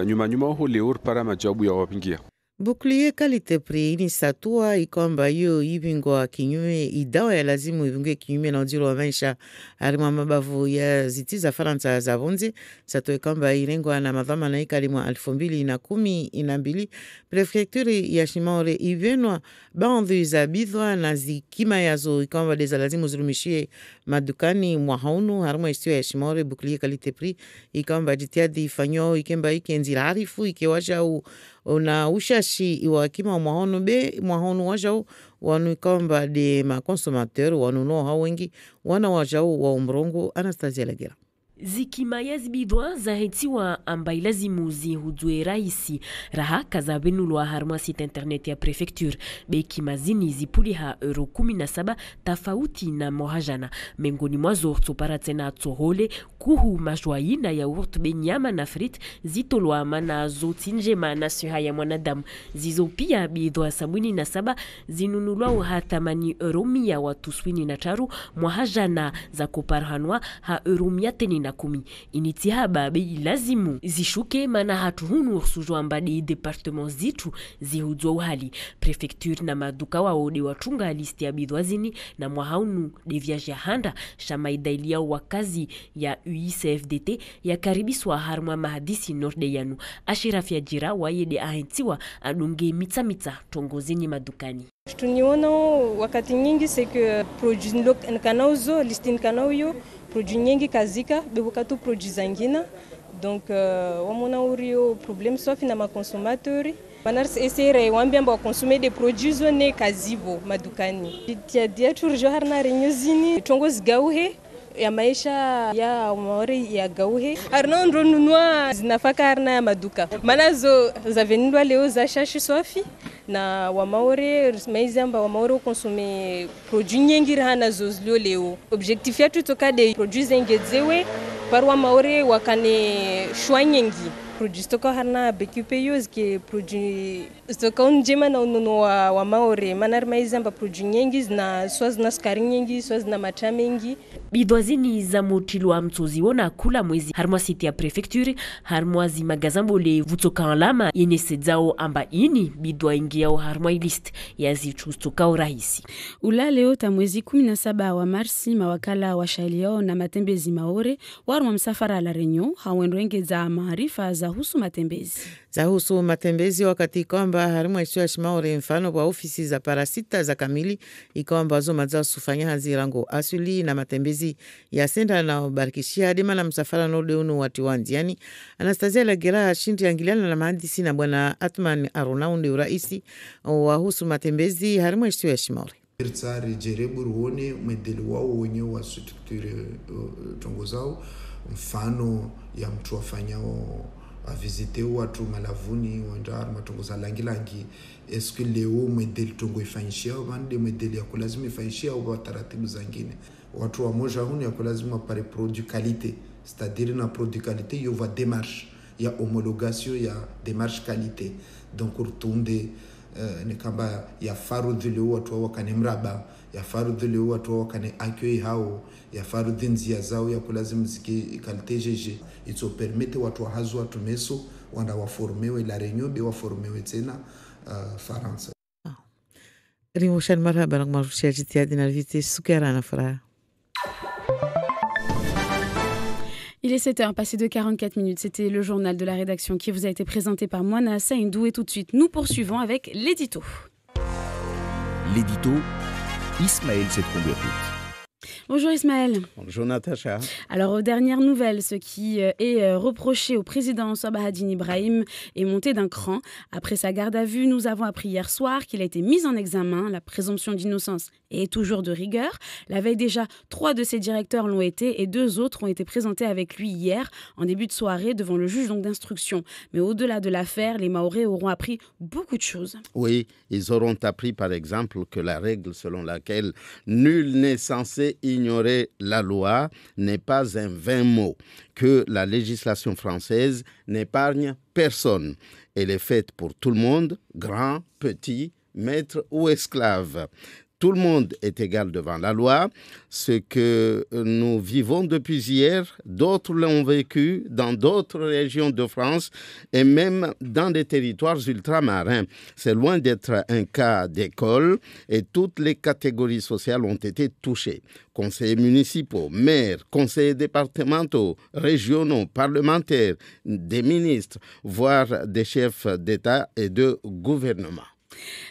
nyuma ho leo para majawabu ya wapingia. Bouclier qualité prix ni satua ikomba yo ibingwa kinyume idawa ya lazimu ibingwe kinyume na ndiro wa maisha harima mabavu ya zitiza Faransa za bonzi sato ikomba irengwa na madhama na ikalimwa 2012 prefecture ya Shimaore ivenwa bandhu za bidhwa na zikima yazo ikomba deza lazimu zirumishie madukani mwahaunu harima istio ya Shimaore bouclier qualité prix ikomba jitiadi ifanyo ikemba ikenzira harifu ikewasha una ushashi iwa kima mwahono be mwahono wajao wanu ikomba de ma consommateur wanu no hawengi wana wajao wa umrongo Anastasia Legera. Zikimaya zibidwa zahetiwa ambaye lazimu zihudwe raisi raha kazabenulwa harma site internet ya prefecture beki mazini zipuliha euro 17 tafauti na mohajana mengoni mwazo tsopara tena tsohole kuhu majwai na yaourt benyama na frit zitolwa mana zotinje mana suha ya mwanadamu zizo pia bidwa sabuni na saba zinunulwa hatamani euro 100 watu swini na taru mohajana za koparhanwa ha euro 110 initihaba bei lazimu zishuke mana hatuhunu ursujo ambadi departement zitu zihudzo uhali prefecture na maduka wao de watunga listi ya bidwazini na mwahaunu de viaje handa shamaidalia wakazi ya UICFDT ya karibiswa harma mahadisi norde yanu ashirafia jira waye de ahentiwa adunge mitsa tongozini madukani. Tuniona wakati nyingi c'est que produit nkanauzo listing kanauyo produit nyingi kazika bebukatu produit zangina donc wamona urio problème sauf na consommateur banars essayer wambia mba consommer des produits zone kazivo madukani dia turjo harna renyozini tongoz gauhe ya maisha ya maori ya gauhe harna ndo nunua zinafaka harna ya maduka manazo za venindwa leo za shashi sofi na wa maori maizamba wa maori consommer produits nyingi hana zozlio leo objectif yetu toka de produits zengezewe par wa maori wakane shwa nyingi produit stoka harna BQPUs que produit stoka unjema na unono wa maore manar maizamba produit nyingi na swaz na skari nyingi swaz na macha mengi bidwazini za motilwa mtsozi wona kula mwezi harmwa site ya prefecture harmwa zi magazambo le vutoka lama ine sedzao amba ini bidwa ingiao harmwa list ya zichustoka urahisi ula leo tamwezi 17 wa Marsi mawakala wa Shalio na matembezi maore warmwa msafara la Renyo hawendwenge za maarifa za husu matembezi wakati kwamba harumwa isio shimaore mfano kwa ofisi za parasita za kamili ikwamba wazo mazao sufanya hazirango asuli na matembezi ya senda na barikishia adima na msafara node unu watiwanzi yani Anastasia Lagera shinti angiliana na mahandisi na bwana Atman Arunaundi uraisi wa husu matembezi harumwa isio shimaore tsari jerebu ruone medeli wao wenye wa strukture tongo zao mfano ya mtu wafanyao avizite watu malavuni wandar matongo za langilangi eske leo medeli tongo ifanyishia wande medeli ya kulazima ifanyishia au taratibu zingine watu wa moja huni ya kulazima pare produit qualité c'est-à-dire na produit qualité yo va démarche ya homologation ya démarche qualité donc urtunde ni kamba ya faru dhile watu wakane mraba ya faru dhile watu wakane accueil hao ya faru dhinzia zao ya kulazima ziki kalite jeje ito permete watu hazo watu meso wanda waformewe la Réunion be waformewe tena Faransa Rimoshan marhaba na marushia jitihadi na vite sukera na furaha. Il est 7h, passé de 44 minutes. C'était le journal de la rédaction qui vous a été présenté par Moana Saindou. Et tout de suite, nous poursuivons avec l'édito. L'édito, Ismaël Cetron-Berhout. Bonjour Ismaël. Bonjour Natacha. Alors aux dernières nouvelles, ce qui est reproché au président Sabahattin Ibrahim est monté d'un cran. Après sa garde à vue, nous avons appris hier soir qu'il a été mis en examen. La présomption d'innocence est toujours de rigueur. La veille déjà, 3 de ses directeurs l'ont été et 2 autres ont été présentés avec lui hier en début de soirée devant le juge d'instruction. Mais au-delà de l'affaire, les Mahorais auront appris beaucoup de choses. Oui, ils auront appris par exemple que la règle selon laquelle nul n'est censé ignorer la loi n'est pas un vain mot, que la législation française n'épargne personne. Elle est faite pour tout le monde, grand, petit, maître ou esclave. Tout le monde est égal devant la loi. Ce que nous vivons depuis hier, d'autres l'ont vécu dans d'autres régions de France et même dans des territoires ultramarins. C'est loin d'être un cas d'école et toutes les catégories sociales ont été touchées. Conseillers municipaux, maires, conseillers départementaux, régionaux, parlementaires, des ministres, voire des chefs d'État et de gouvernement.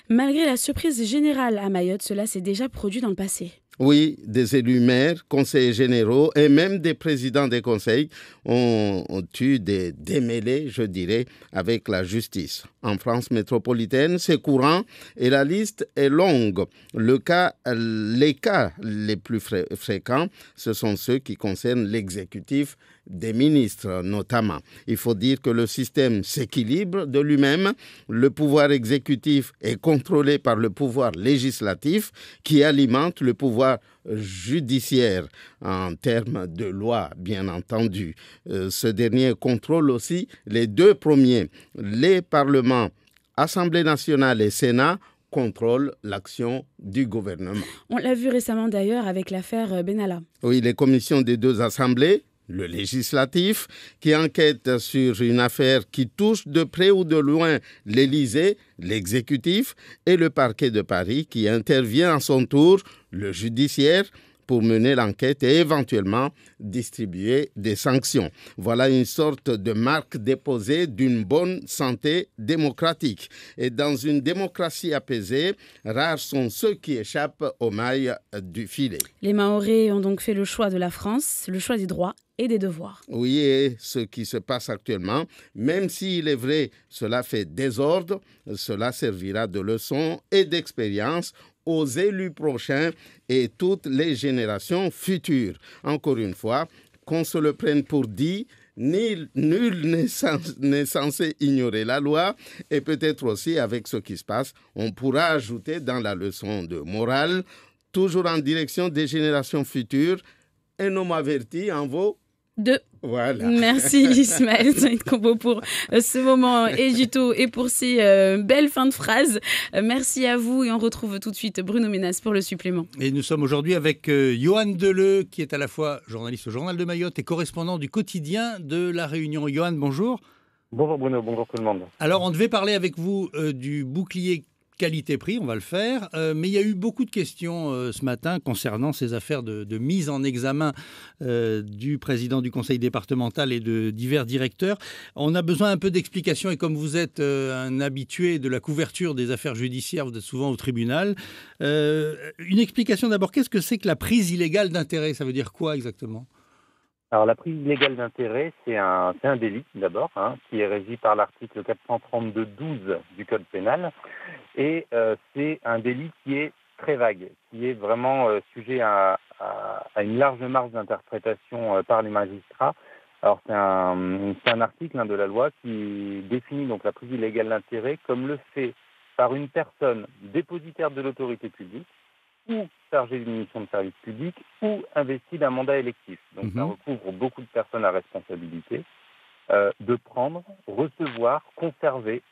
Malgré la surprise générale à Mayotte, cela s'est déjà produit dans le passé. Oui, des élus maires, conseillers généraux et même des présidents des conseils ont eu des démêlés, je dirais, avec la justice. En France métropolitaine, c'est courant et la liste est longue. Les cas les plus fréquents, ce sont ceux qui concernent l'exécutif des ministres notamment. Il faut dire que le système s'équilibre de lui-même. Le pouvoir exécutif est contrôlé par le pouvoir législatif qui alimente le pouvoir judiciaire en termes de loi, bien entendu. Ce dernier contrôle aussi les 2 premiers. Les parlements, Assemblée nationale et Sénat, contrôlent l'action du gouvernement. On l'a vu récemment d'ailleurs avec l'affaire Benalla. Oui, les commissions des 2 assemblées, le législatif, qui enquête sur une affaire qui touche de près ou de loin l'Élysée, l'exécutif, et le parquet de Paris qui intervient à son tour, le judiciaire, pour mener l'enquête et éventuellement distribuer des sanctions. Voilà une sorte de marque déposée d'une bonne santé démocratique. Et dans une démocratie apaisée, rares sont ceux qui échappent aux mailles du filet. Les Mahorais ont donc fait le choix de la France, le choix des droits et des devoirs. Oui, et ce qui se passe actuellement, même s'il est vrai, cela fait désordre, cela servira de leçon et d'expérience aux élus prochains et toutes les générations futures. Encore une fois, qu'on se le prenne pour dit, nul n'est censé ignorer la loi et peut-être aussi avec ce qui se passe, on pourra ajouter dans la leçon de morale, toujours en direction des générations futures, un homme averti en vaut 2. Voilà. Merci Ismaël Saïd Kombo pour ce moment édito et pour ces belles fins de phrases. Merci à vous et on retrouve tout de suite Bruno Ménas pour le supplément. Et nous sommes aujourd'hui avec Johan Deleu, qui est à la fois journaliste au Journal de Mayotte et correspondant du quotidien de La Réunion. Johan, bonjour. Bonjour Bruno, bonjour tout le monde. Alors, on devait parler avec vous du bouclier qualité-prix, on va le faire, mais il y a eu beaucoup de questions ce matin concernant ces affaires de mise en examen du président du conseil départemental et de divers directeurs. On a besoin un peu d'explications et comme vous êtes un habitué de la couverture des affaires judiciaires, vous êtes souvent au tribunal. Une explication d'abord, qu'est-ce que c'est que la prise illégale d'intérêt? Ça veut dire quoi exactement? Alors la prise illégale d'intérêt, c'est un délit d'abord, qui est régi par l'article 432-12 du Code pénal. Et c'est un délit qui est très vague, qui est vraiment sujet à une large marge d'interprétation par les magistrats. Alors c'est un article de la loi qui définit donc la prise illégale d'intérêt comme le fait par une personne dépositaire de l'autorité publique ou chargée d'une mission de service public ou investie d'un mandat électif. Donc ça recouvre beaucoup de personnes à responsabilité, de prendre, recevoir, conserver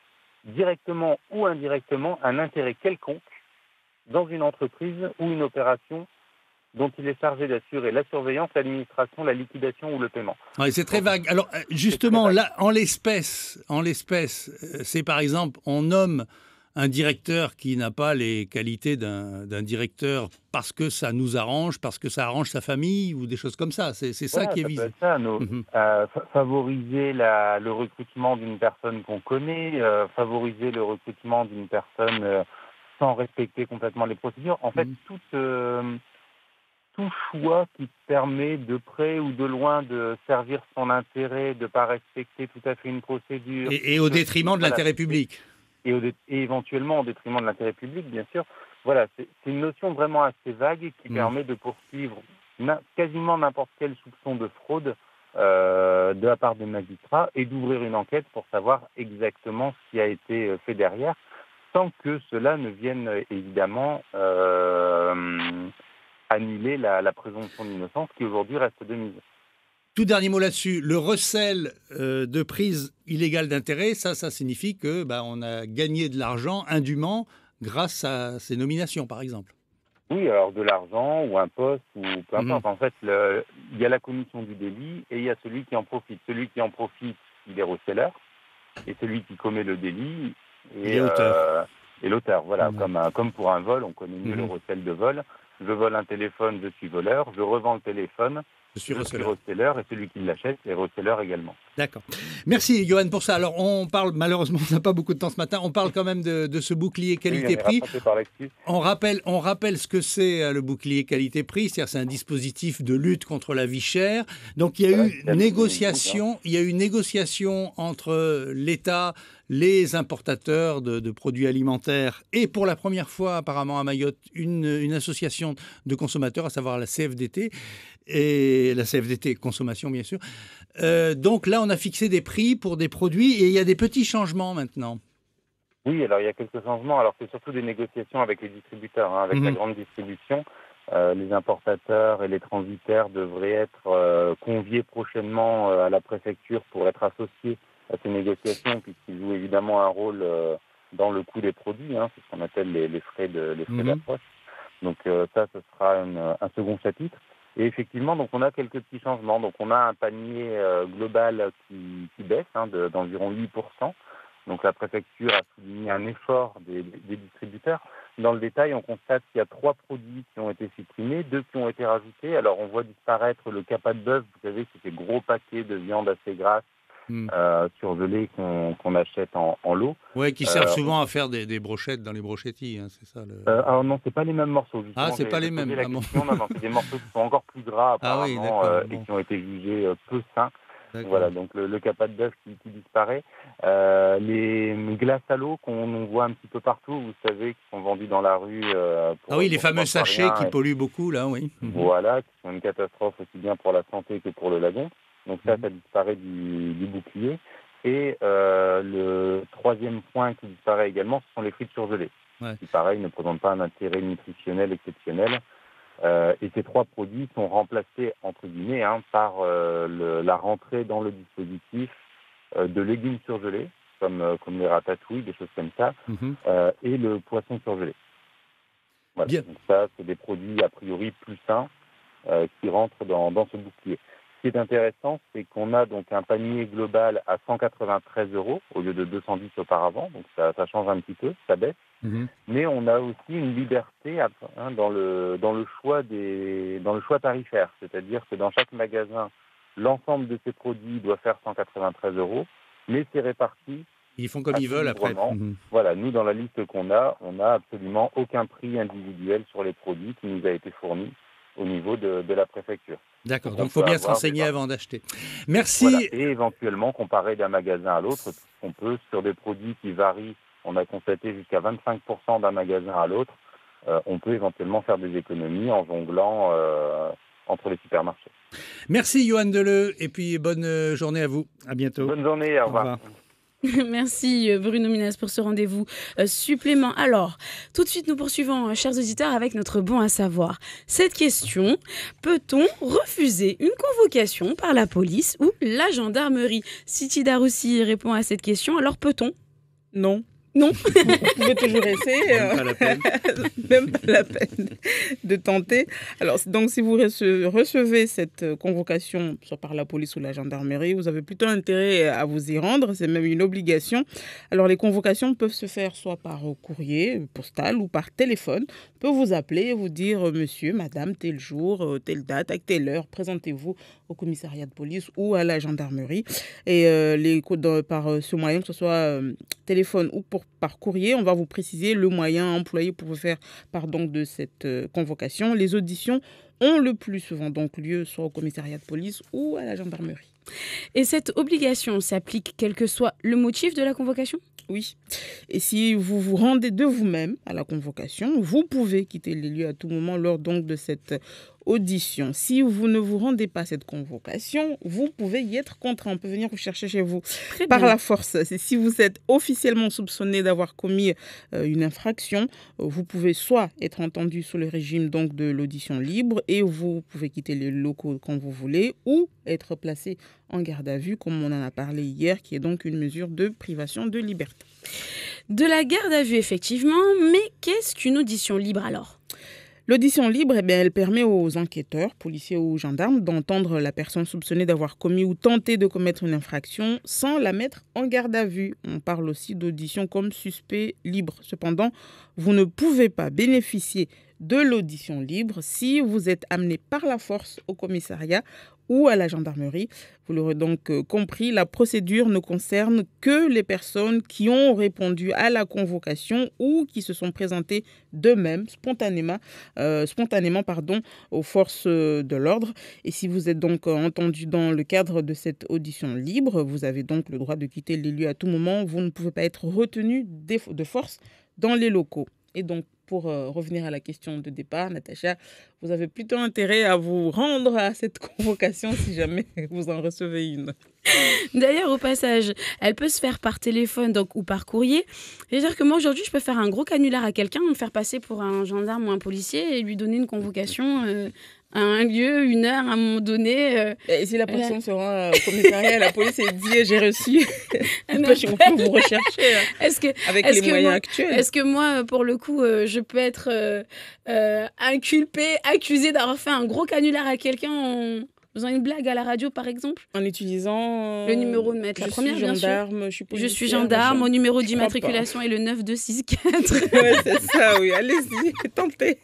directement ou indirectement un intérêt quelconque dans une entreprise ou une opération dont il est chargé d'assurer la surveillance, l'administration, la liquidation ou le paiement. Ouais, c'est très vague. Alors justement, là, en l'espèce, c'est par exemple, on nomme un directeur qui n'a pas les qualités d'un directeur parce que ça nous arrange, parce que ça arrange sa famille ou des choses comme ça. C'est ça qui est visé. Favoriser le recrutement d'une personne qu'on connaît, favoriser le recrutement d'une personne sans respecter complètement les procédures. En fait, tout choix qui permet de près ou de loin de servir son intérêt, de ne pas respecter tout à fait une procédure. Et au détriment de l'intérêt public. Et éventuellement au détriment de l'intérêt public, bien sûr. Voilà, c'est une notion vraiment assez vague qui permet de poursuivre quasiment n'importe quel soupçon de fraude de la part des magistrats et d'ouvrir une enquête pour savoir exactement ce qui a été fait derrière, sans que cela ne vienne évidemment annuler la présomption d'innocence qui aujourd'hui reste de mise. Tout dernier mot là-dessus, le recel de prise illégale d'intérêt, ça signifie que on a gagné de l'argent indûment grâce à ces nominations, par exemple. Oui, alors de l'argent ou un poste ou peu importe. En fait, il y a la commission du délit et il y a celui qui en profite. Celui qui en profite, il est receleur, et celui qui commet le délit est l'auteur. Voilà, comme pour un vol, on connaît mieux le recel de vol. Je vole un téléphone, je suis voleur. Je revends le téléphone. Je suis receleur et celui qui l'achète est receleur également. D'accord. Merci Johan pour ça. Alors on parle, malheureusement on n'a pas beaucoup de temps ce matin, on parle quand même de ce bouclier qualité-prix. On rappelle ce que c'est le bouclier qualité-prix, c'est-à-dire c'est un dispositif de lutte contre la vie chère. Donc il y a eu une négociation entre l'État, les importateurs de produits alimentaires et pour la première fois apparemment à Mayotte une association de consommateurs, à savoir la CFDT et la CFDT consommation bien sûr. Donc là on a fixé des prix pour des produits et il y a des petits changements maintenant. Oui, alors il y a quelques changements. Alors c'est surtout des négociations avec les distributeurs, avec la grande distribution. Les importateurs et les transitaires devraient être conviés prochainement à la préfecture pour être associés à ces négociations, puisqu'ils jouent évidemment un rôle dans le coût des produits, c'est ce qu'on appelle les frais d'approche. Donc ça, ce sera un second chapitre. Et effectivement, donc on a quelques petits changements. Donc on a un panier global qui baisse d'environ 8%. Donc la préfecture a souligné un effort des distributeurs. Dans le détail, on constate qu'il y a 3 produits qui ont été supprimés, 2 qui ont été rajoutés. Alors on voit disparaître le capat de bœuf, vous savez, c'est ces gros paquets de viande assez grasse surgelée qu'on achète en lot. Oui, qui servent souvent à faire des brochettes dans les brochetis, c'est ça alors non, c'est pas les mêmes morceaux. Ah, c'est pas les mêmes. Non, c'est des morceaux qui sont encore plus gras apparemment et qui ont été jugés peu sains. Voilà, donc le capat de bœuf qui disparaît. Les glaces à l'eau qu'on voit un petit peu partout, vous savez, qui sont vendus dans la rue. Les fameux sachets qui polluent beaucoup, là, oui. Voilà, qui sont une catastrophe aussi bien pour la santé que pour le lagon. Donc ça disparaît du bouclier. Et le troisième point qui disparaît également, ce sont les frites surgelées, qui, pareil, ne présentent pas un intérêt nutritionnel exceptionnel. Et ces 3 produits sont remplacés, entre guillemets, par la rentrée dans le dispositif de légumes surgelés, comme les ratatouilles, des choses comme ça, et le poisson surgelé. Voilà. Donc ça, c'est des produits a priori plus sains qui rentrent dans ce bouclier. Ce qui est intéressant, c'est qu'on a donc un panier global à 193 € au lieu de 210 auparavant, donc ça change un petit peu, ça baisse. Mais on a aussi une liberté dans le choix tarifaire, c'est-à-dire que dans chaque magasin, l'ensemble de ces produits doit faire 193 €, mais c'est réparti. Ils font comme ils veulent après. Voilà, nous dans la liste qu'on a, on n'a absolument aucun prix individuel sur les produits qui nous a été fourni au niveau de la préfecture. D'accord, donc il faut bien se renseigner avant d'acheter. Merci. Voilà. Et éventuellement comparer d'un magasin à l'autre, on peut sur des produits qui varient, on a constaté jusqu'à 25% d'un magasin à l'autre, on peut éventuellement faire des économies en jonglant entre les supermarchés. Merci Johan Deleu et puis bonne journée à vous. À bientôt. Bonne journée, au revoir. Merci Bruno Minas pour ce rendez-vous supplément. Alors, tout de suite nous poursuivons, chers auditeurs, avec notre bon à savoir. Cette question, peut-on refuser une convocation par la police ou la gendarmerie? Siti Daroussi répond à cette question, alors peut-on? Non. Non. Vous pouvez toujours essayer. Même pas la peine de tenter. Alors, donc, si vous recevez cette convocation, soit par la police ou la gendarmerie, vous avez plutôt intérêt à vous y rendre. C'est même une obligation. Alors, les convocations peuvent se faire soit par courrier postal ou par téléphone. On peut vous appeler et vous dire, monsieur, madame, tel jour, telle date, à telle heure, présentez-vous au commissariat de police ou à la gendarmerie. Et par ce moyen, que ce soit téléphone ou par courrier, on va vous préciser le moyen employé pour vous faire part donc de cette convocation. Les auditions ont le plus souvent donc lieu soit au commissariat de police ou à la gendarmerie. Et cette obligation s'applique quel que soit le motif de la convocation ? Oui. Et si vous vous rendez de vous-même à la convocation, vous pouvez quitter les lieux à tout moment lors donc de cette audition. Si vous ne vous rendez pas à cette convocation, vous pouvez y être contraint. On peut venir vous chercher chez vous par la force. Si vous êtes officiellement soupçonné d'avoir commis une infraction, vous pouvez soit être entendu sous le régime donc de l'audition libre et vous pouvez quitter les locaux quand vous voulez, ou être placé en garde à vue, comme on en a parlé hier, qui est donc une mesure de privation de liberté. De la garde à vue, effectivement, mais qu'est-ce qu'une audition libre alors ? L'audition libre, elle permet aux enquêteurs, policiers ou gendarmes, d'entendre la personne soupçonnée d'avoir commis ou tenté de commettre une infraction sans la mettre en garde à vue. On parle aussi d'audition comme suspect libre. Cependant, vous ne pouvez pas bénéficier de l'audition libre si vous êtes amené par la force au commissariat ou à la gendarmerie. Vous l'aurez donc compris, la procédure ne concerne que les personnes qui ont répondu à la convocation ou qui se sont présentées d'eux-mêmes spontanément aux forces de l'ordre. Et si vous êtes donc entendu dans le cadre de cette audition libre, vous avez donc le droit de quitter les lieux à tout moment. Vous ne pouvez pas être retenu de force dans les locaux. Et donc, pour revenir à la question de départ, Natacha, vous avez plutôt intérêt à vous rendre à cette convocation si jamais vous en recevez une. D'ailleurs, au passage, elle peut se faire par téléphone donc, ou par courrier. C'est-à-dire que moi, aujourd'hui, je peux faire un gros canular à quelqu'un, me faire passer pour un gendarme ou un policier et lui donner une convocation à un lieu, une heure, à un moment donné. Et si la personne se rend au commissariat à la police et dit « j'ai reçu », on peut vous rechercher avec les moyens actuels. Est-ce que moi, pour le coup, je peux être accusée d'avoir fait un gros canular à quelqu'un en faisant une blague à la radio, par exemple ? En utilisant le numéro de maître, la première, bien sûr. Je suis gendarme, mon numéro d'immatriculation est le 9264. Ouais, c'est ça, oui. Allez-y, tentez.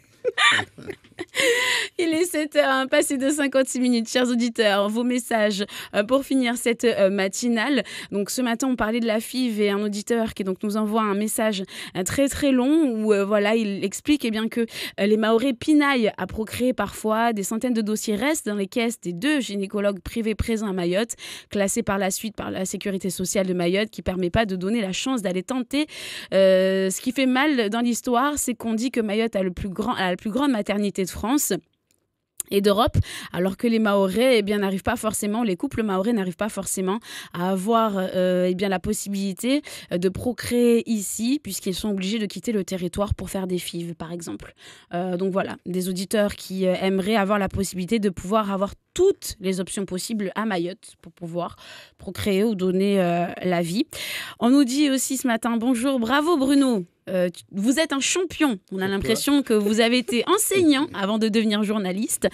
Il est 7h, passé de 56 minutes. Chers auditeurs, vos messages pour finir cette matinale. Donc ce matin, on parlait de la FIV et un auditeur qui donc nous envoie un message très très long où il explique bien que les Mahorais pinaillent à procréer parfois. Des centaines de dossiers restent dans les caisses des 2 gynécologues privés présents à Mayotte, classés par la suite par la sécurité sociale de Mayotte, qui ne permet pas de donner la chance d'aller tenter. Ce qui fait mal dans l'histoire, c'est qu'on dit que Mayotte a la plus grande maternité de France. et d'Europe, alors que les Mahorais n'arrivent pas forcément, les couples mahorais n'arrivent pas forcément à avoir la possibilité de procréer ici, puisqu'ils sont obligés de quitter le territoire pour faire des FIV, par exemple. Donc voilà, des auditeurs qui aimeraient avoir la possibilité de pouvoir avoir toutes les options possibles à Mayotte pour pouvoir procréer ou donner la vie. On nous dit aussi ce matin, bonjour, bravo Bruno. Vous êtes un champion. On a l'impression que vous avez été enseignant avant de devenir journaliste,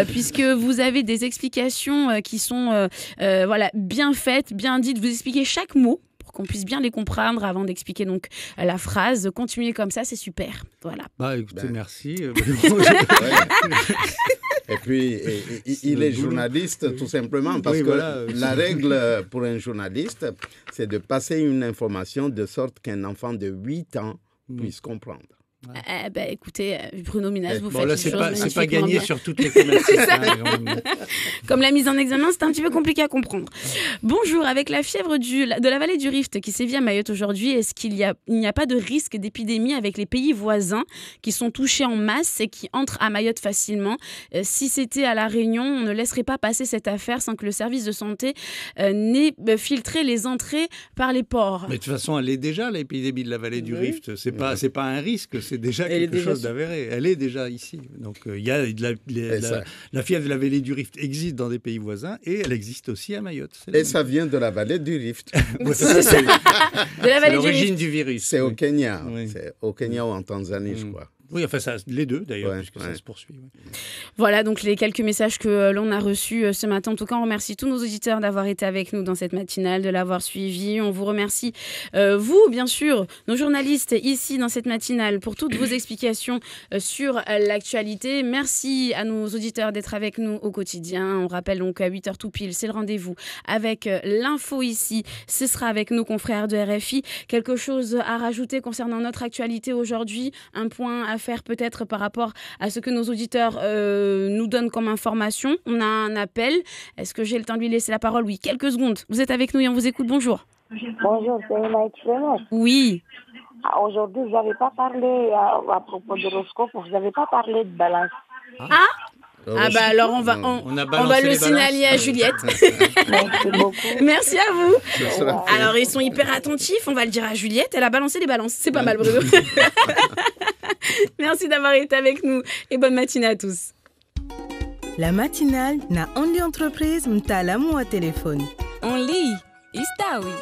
puisque vous avez des explications qui sont bien faites, bien dites. Vous expliquez chaque mot pour qu'on puisse bien les comprendre avant d'expliquer donc la phrase. Continuez comme ça, c'est super. Voilà. Écoutez, merci. Et puis, il est journaliste tout simplement parce que la règle pour un journaliste, c'est de passer une information de sorte qu'un enfant de 8 ans puisse comprendre. Écoutez, Bruno Minas, vous faites là, une chose c'est pas gagné sur toutes les thématiques. Comme la mise en examen, c'est un petit peu compliqué à comprendre. Bonjour, avec la fièvre de la vallée du Rift qui sévit à Mayotte aujourd'hui, est-ce qu'il n'y a pas de risque d'épidémie avec les pays voisins qui sont touchés en masse et qui entrent à Mayotte facilement? Si c'était à La Réunion, on ne laisserait pas passer cette affaire sans que le service de santé n'ait filtré les entrées par les ports. Mais de toute façon, elle est déjà, l'épidémie de la vallée du Rift. C'est pas un risque, c'est déjà quelque chose d'avéré. Elle est déjà ici. Donc, il y a la fièvre de la vallée du Rift existe dans des pays voisins et elle existe aussi à Mayotte. Et ça vient de la vallée du Rift. C'est l'origine du virus. C'est au Kenya. Oui. C'est au Kenya ou en Tanzanie, je crois. Oui, enfin, les deux d'ailleurs, puisque ça se poursuit. Voilà donc les quelques messages que l'on a reçus ce matin. En tout cas, on remercie tous nos auditeurs d'avoir été avec nous dans cette matinale, de l'avoir suivi. On vous remercie, vous, bien sûr, nos journalistes ici dans cette matinale, pour toutes vos explications sur l'actualité. Merci à nos auditeurs d'être avec nous au quotidien. On rappelle donc à 8h tout pile, c'est le rendez-vous avec l'info ici. Ce sera avec nos confrères de RFI. Quelque chose à rajouter concernant notre actualité aujourd'hui? Un point à faire peut-être par rapport à ce que nos auditeurs nous donnent comme information. On a un appel. Est-ce que j'ai le temps de lui laisser la parole? Oui, quelques secondes. Vous êtes avec nous et on vous écoute. Bonjour. Bonjour, c'est Emma Extremos. Oui. Aujourd'hui, vous n'avez pas parlé à propos de l'horoscope, vous n'avez pas parlé de balance. Alors on va le signaler à Juliette. Merci beaucoup. Merci à vous. Alors ils sont hyper attentifs, on va le dire à Juliette, elle a balancé les balances. C'est pas mal, Bruno. Merci d'avoir été avec nous et bonne matinée à tous. La matinale na Only Entreprise mtaalamu wa téléphone. Only Istawi.